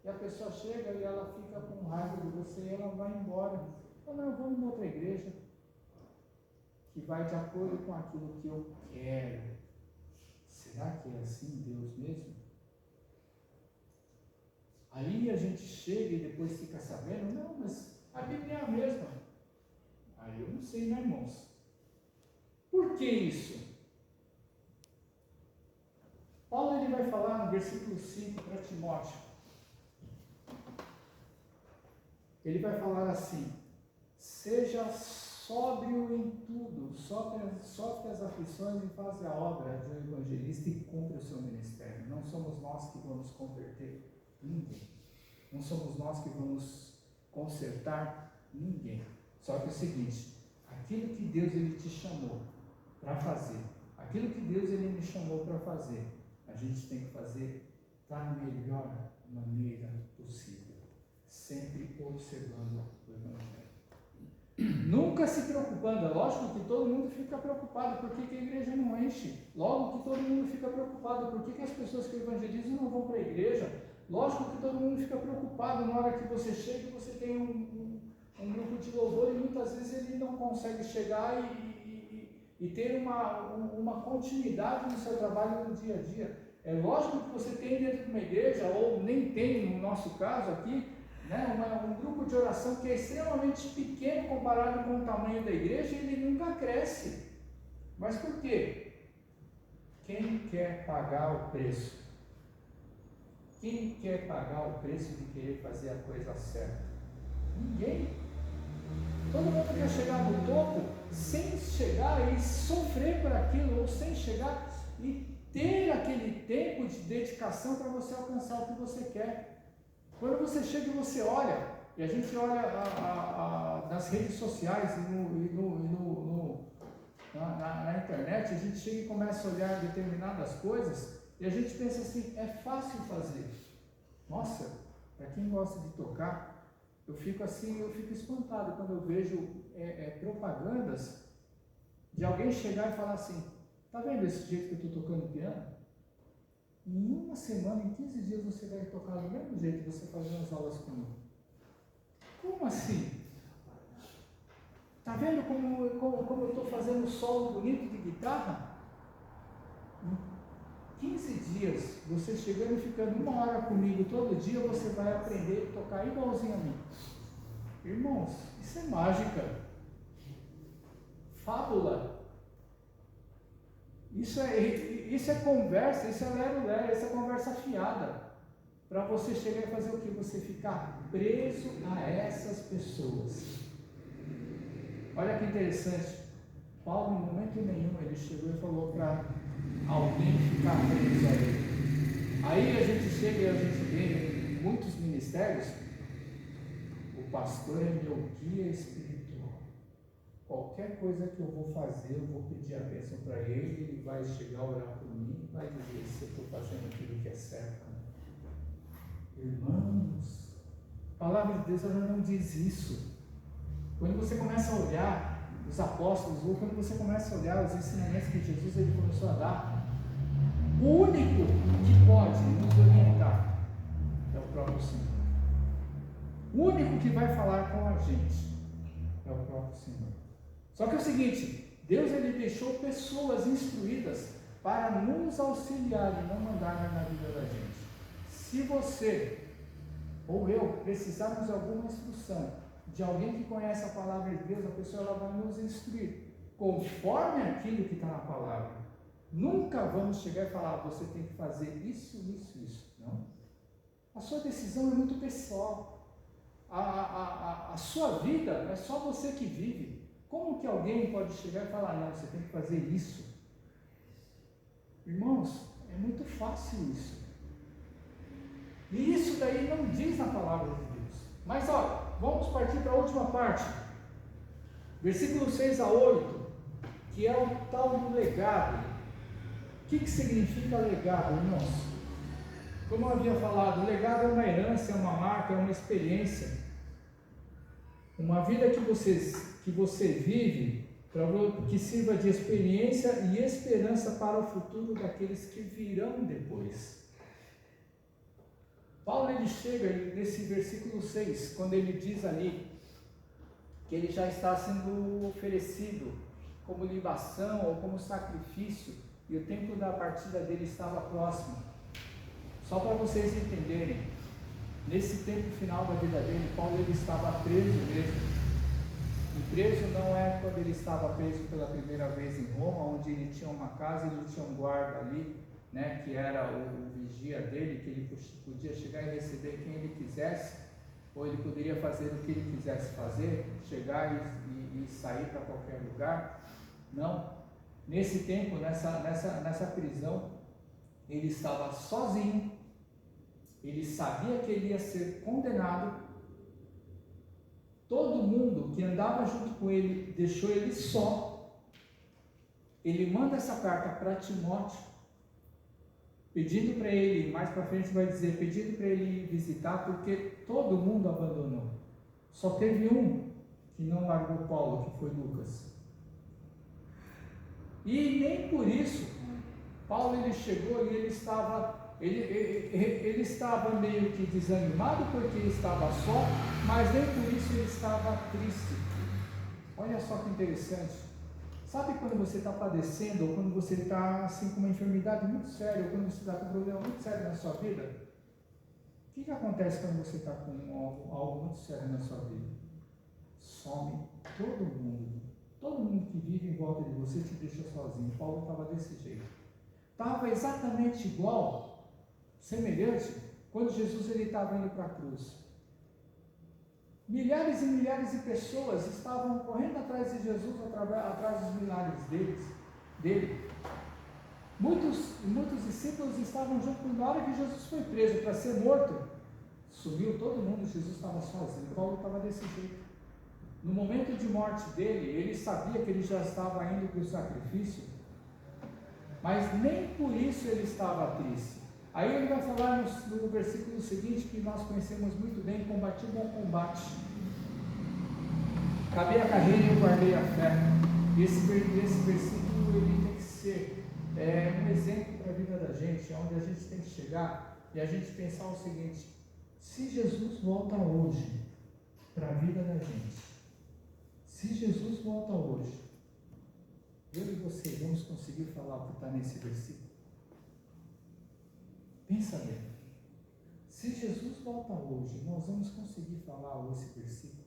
e a pessoa chega e ela fica com raiva de você e ela vai embora. Fala, não, eu vou em outra igreja que vai de acordo com aquilo que eu quero. Será que é assim Deus mesmo? Aí a gente chega e depois fica sabendo, não, mas a Bíblia é a mesma. Aí eu não sei, né, irmãos? Por que isso? Paulo ele vai falar no versículo 5 para Timóteo. Ele vai falar assim: seja sóbrio em tudo, sofre as aflições e faz a obra de um evangelista e cumpre o seu ministério. Não somos nós que vamos converter ninguém. Não somos nós que vamos consertar ninguém. Só que é o seguinte, aquilo que Deus ele te chamou para fazer, aquilo que Deus ele me chamou para fazer, a gente tem que fazer da melhor maneira possível, sempre observando o Evangelho. Nunca se preocupando. É lógico que todo mundo fica preocupado por que a igreja não enche. Logo que todo mundo fica preocupado por que as pessoas que evangelizam não vão para a igreja. Lógico que todo mundo fica preocupado na hora que você chega e você tem um grupo de louvor e muitas vezes ele não consegue chegar e ter uma continuidade no seu trabalho no dia a dia. É lógico que você tem dentro de uma igreja, ou nem tem no nosso caso aqui, né, um grupo de oração que é extremamente pequeno comparado com o tamanho da igreja e ele nunca cresce. Mas por quê? Quem quer pagar o preço? Quem quer pagar o preço de querer fazer a coisa certa? Ninguém. Todo mundo quer chegar no topo sem chegar e sofrer por aquilo, ou sem chegar e ter aquele tempo de dedicação para você alcançar o que você quer. Quando você chega e você olha, e a gente olha nas redes sociais e na internet, a gente chega e começa a olhar determinadas coisas e a gente pensa assim, é fácil fazer. Nossa, para quem gosta de tocar, eu fico espantado quando eu vejo propagandas de alguém chegar e falar assim, tá vendo esse jeito que eu estou tocando piano? Em uma semana, em 15 dias você vai tocar do mesmo jeito que você fazia as aulas comigo. Como assim? Tá vendo como eu estou fazendo um solo bonito de guitarra? Em 15 dias, você chegando e ficando 1 hora comigo todo dia, você vai aprender a tocar igualzinho a mim. Irmãos, isso é mágica. Fábula. Isso é conversa, isso é lero-lero, isso é conversa fiada. Para você chegar e fazer o que? Você ficar preso a essas pessoas. Olha que interessante. Paulo, em momento nenhum, ele chegou e falou para alguém ficar preso a ele. Aí a gente chega e a gente vê em muitos ministérios, o pastor é meu guia espiritual. Qualquer coisa que eu vou fazer, eu vou pedir a bênção para ele, ele vai chegar a orar por mim, vai dizer se eu estou fazendo aquilo que é certo. Irmãos, a palavra de Deus ela não diz isso. Quando você começa a olhar os apóstolos, ou quando você começa a olhar os ensinamentos que Jesus ele começou a dar, o único que pode nos orientar é o próprio Senhor. O único que vai falar com a gente é o próprio Senhor. Só que é o seguinte, Deus ele deixou pessoas instruídas para nos auxiliar e não mandar na vida da gente. Se você ou eu precisarmos de alguma instrução de alguém que conhece a palavra de Deus, a pessoa ela vai nos instruir conforme aquilo que está na palavra. Nunca vamos chegar e falar, você tem que fazer isso. Não. A sua decisão é muito pessoal. A sua vida é só você que vive. Como que alguém pode chegar e falar, não, você tem que fazer isso? Irmãos, é muito fácil isso. E isso daí não diz na palavra de Deus. Mas olha, vamos partir para a última parte. Versículo 6 a 8, que é o tal do legado. O que significa legado, irmãos? Como eu havia falado, o legado é uma herança, é uma marca, é uma experiência. Uma vida que você vive, que sirva de experiência e esperança para o futuro daqueles que virão depois. Paulo ele chega nesse versículo 6, quando ele diz ali que ele já está sendo oferecido como libação ou como sacrifício, e o tempo da partida dele estava próximo. Só para vocês entenderem, nesse tempo final da vida dele, Paulo ele estava preso mesmo. E preso não é quando ele estava preso pela primeira vez em Roma, onde ele tinha uma casa, ele tinha um guarda ali, né, que era o vigia dele, que ele podia chegar e receber quem ele quisesse, ou ele poderia fazer o que ele quisesse fazer, chegar e sair para qualquer lugar. Não, nesse tempo, nessa prisão, ele estava sozinho, ele sabia que ele ia ser condenado, todo mundo que andava junto com ele deixou ele só. Ele manda essa carta para Timóteo, pedindo para ele, mais para frente vai dizer, pedindo para ele visitar, porque todo mundo abandonou. Só teve um que não largou Paulo, que foi Lucas. E nem por isso, Paulo ele chegou e ele estava meio que desanimado porque estava só, mas nem por isso ele estava triste. Olha só que interessante. Sabe quando você está padecendo, ou quando você está assim com uma enfermidade muito séria, ou quando você está com um problema muito sério na sua vida? O que acontece quando você está com algo muito sério na sua vida? Some todo mundo. Todo mundo que vive em volta de você te deixa sozinho. Paulo estava desse jeito. Estava exatamente igual, semelhante, quando Jesus estava indo para a cruz. Milhares e milhares de pessoas estavam correndo atrás de Jesus, atrás dos milagres dele. Muitos discípulos estavam junto na hora que Jesus foi preso para ser morto. Sumiu todo mundo, Jesus estava sozinho. Paulo estava desse jeito. No momento de morte dele, ele sabia que ele já estava indo para o sacrifício, mas nem por isso ele estava triste. Aí ele vai falar no versículo seguinte, que nós conhecemos muito bem: combati o bom combate, acabei a carreira e eu guardei a fé. Esse versículo ele tem que ser um exemplo para a vida da gente, onde a gente tem que chegar e a gente pensar o seguinte: se Jesus volta hoje para a vida da gente, se Jesus volta hoje, eu e você vamos conseguir falar o que está nesse versículo? Pensa bem. Se Jesus volta hoje, nós vamos conseguir falar esse versículo?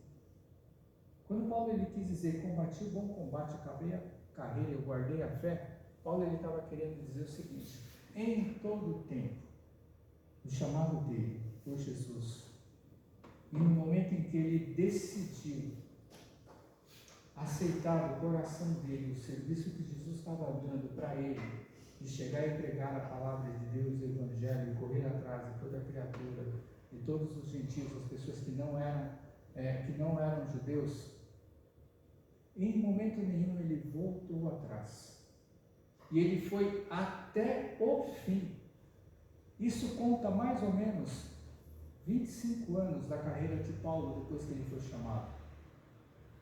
Quando Paulo ele quis dizer, combati o bom combate, acabei a carreira, eu guardei a fé, Paulo ele estava querendo dizer o seguinte: em todo o tempo, o chamado dele por Jesus, e no momento em que ele decidiu aceitar do coração dele o serviço que Jesus estava dando para ele, de chegar e pregar a palavra de Deus, o Evangelho, e correr atrás de toda a criatura, de todos os gentios, as pessoas que não eram judeus, em momento nenhum ele voltou atrás, e ele foi até o fim. Isso conta mais ou menos 25 anos da carreira de Paulo, depois que ele foi chamado.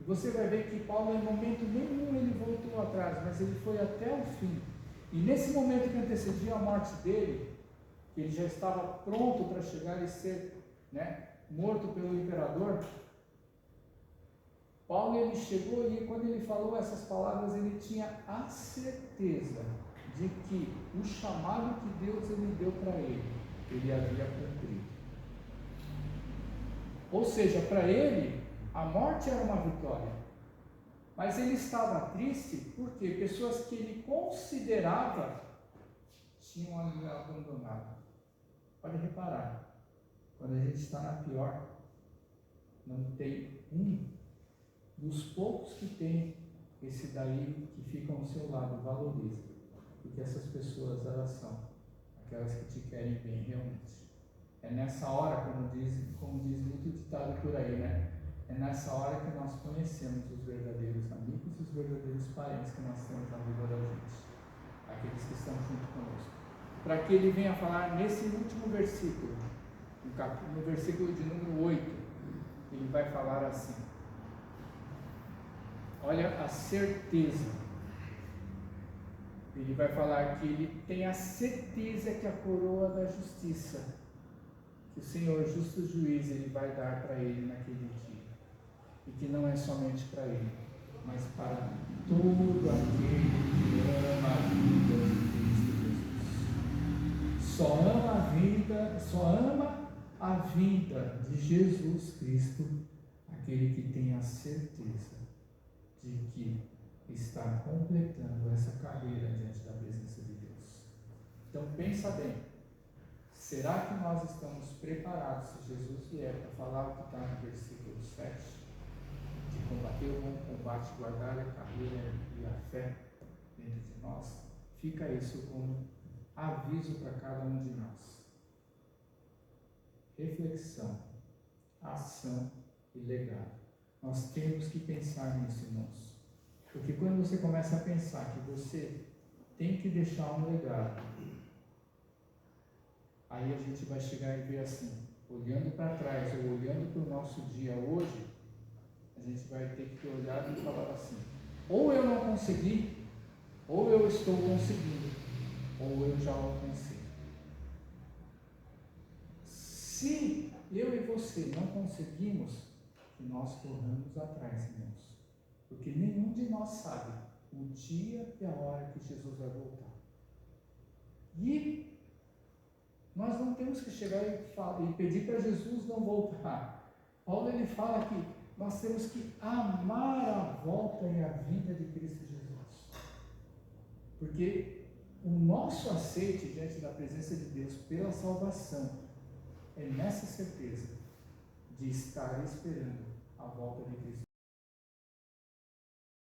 E você vai ver que Paulo, em momento nenhum, ele voltou atrás, mas ele foi até o fim. E nesse momento que antecedia a morte dele, que ele já estava pronto para chegar e ser morto pelo imperador, Paulo ele chegou e quando ele falou essas palavras, ele tinha a certeza de que o chamado que Deus ele deu para ele havia cumprido. Ou seja, para ele, a morte era uma vitória, mas ele estava triste porque pessoas que ele considerava tinham abandonado. Pode reparar, quando a gente está na pior, não tem um dos poucos que tem, esse daí que ficam ao seu lado, valoriza, porque essas pessoas, elas são aquelas que te querem bem realmente. É nessa hora, como diz muito ditado por aí, é nessa hora que nós conhecemos os verdadeiros amigos e os verdadeiros parentes que nós temos na vida da gente, aqueles que estão junto conosco. Para que ele venha falar nesse último versículo, no versículo de número 8, ele vai falar assim: olha a certeza. Ele vai falar que ele tem a certeza que a coroa da justiça, que o Senhor, justo juiz, Ele vai dar para ele naquele dia. E que não é somente para ele, mas para todo aquele que ama a vida de Cristo Jesus. Só ama a vida de Jesus Cristo aquele que tem a certeza de que está completando essa carreira diante da presença de Deus. Então pensa bem, será que nós estamos preparados, se Jesus vier, para falar o que está no versículo 7, de combater o bom combate, guardar a carreira e a fé dentro de nós? Fica isso como aviso para cada um de nós. Reflexão, ação e legado. Nós temos que pensar nisso, irmãos. Porque quando você começa a pensar que você tem que deixar um legado, aí a gente vai chegar e ver assim, olhando para trás ou olhando para o nosso dia hoje, a gente vai ter que olhar e falar assim, ou eu não consegui, ou eu estou conseguindo, ou eu já alcancei. Se eu e você não conseguimos, que nós corramos atrás, irmãos. Porque nenhum de nós sabe o dia e a hora que Jesus vai voltar. E nós não temos que chegar e pedir para Jesus não voltar. Paulo ele fala que nós temos que amar a volta e a vinda de Cristo Jesus. Porque o nosso aceite diante da presença de Deus pela salvação é nessa certeza de estar esperando a volta de Cristo.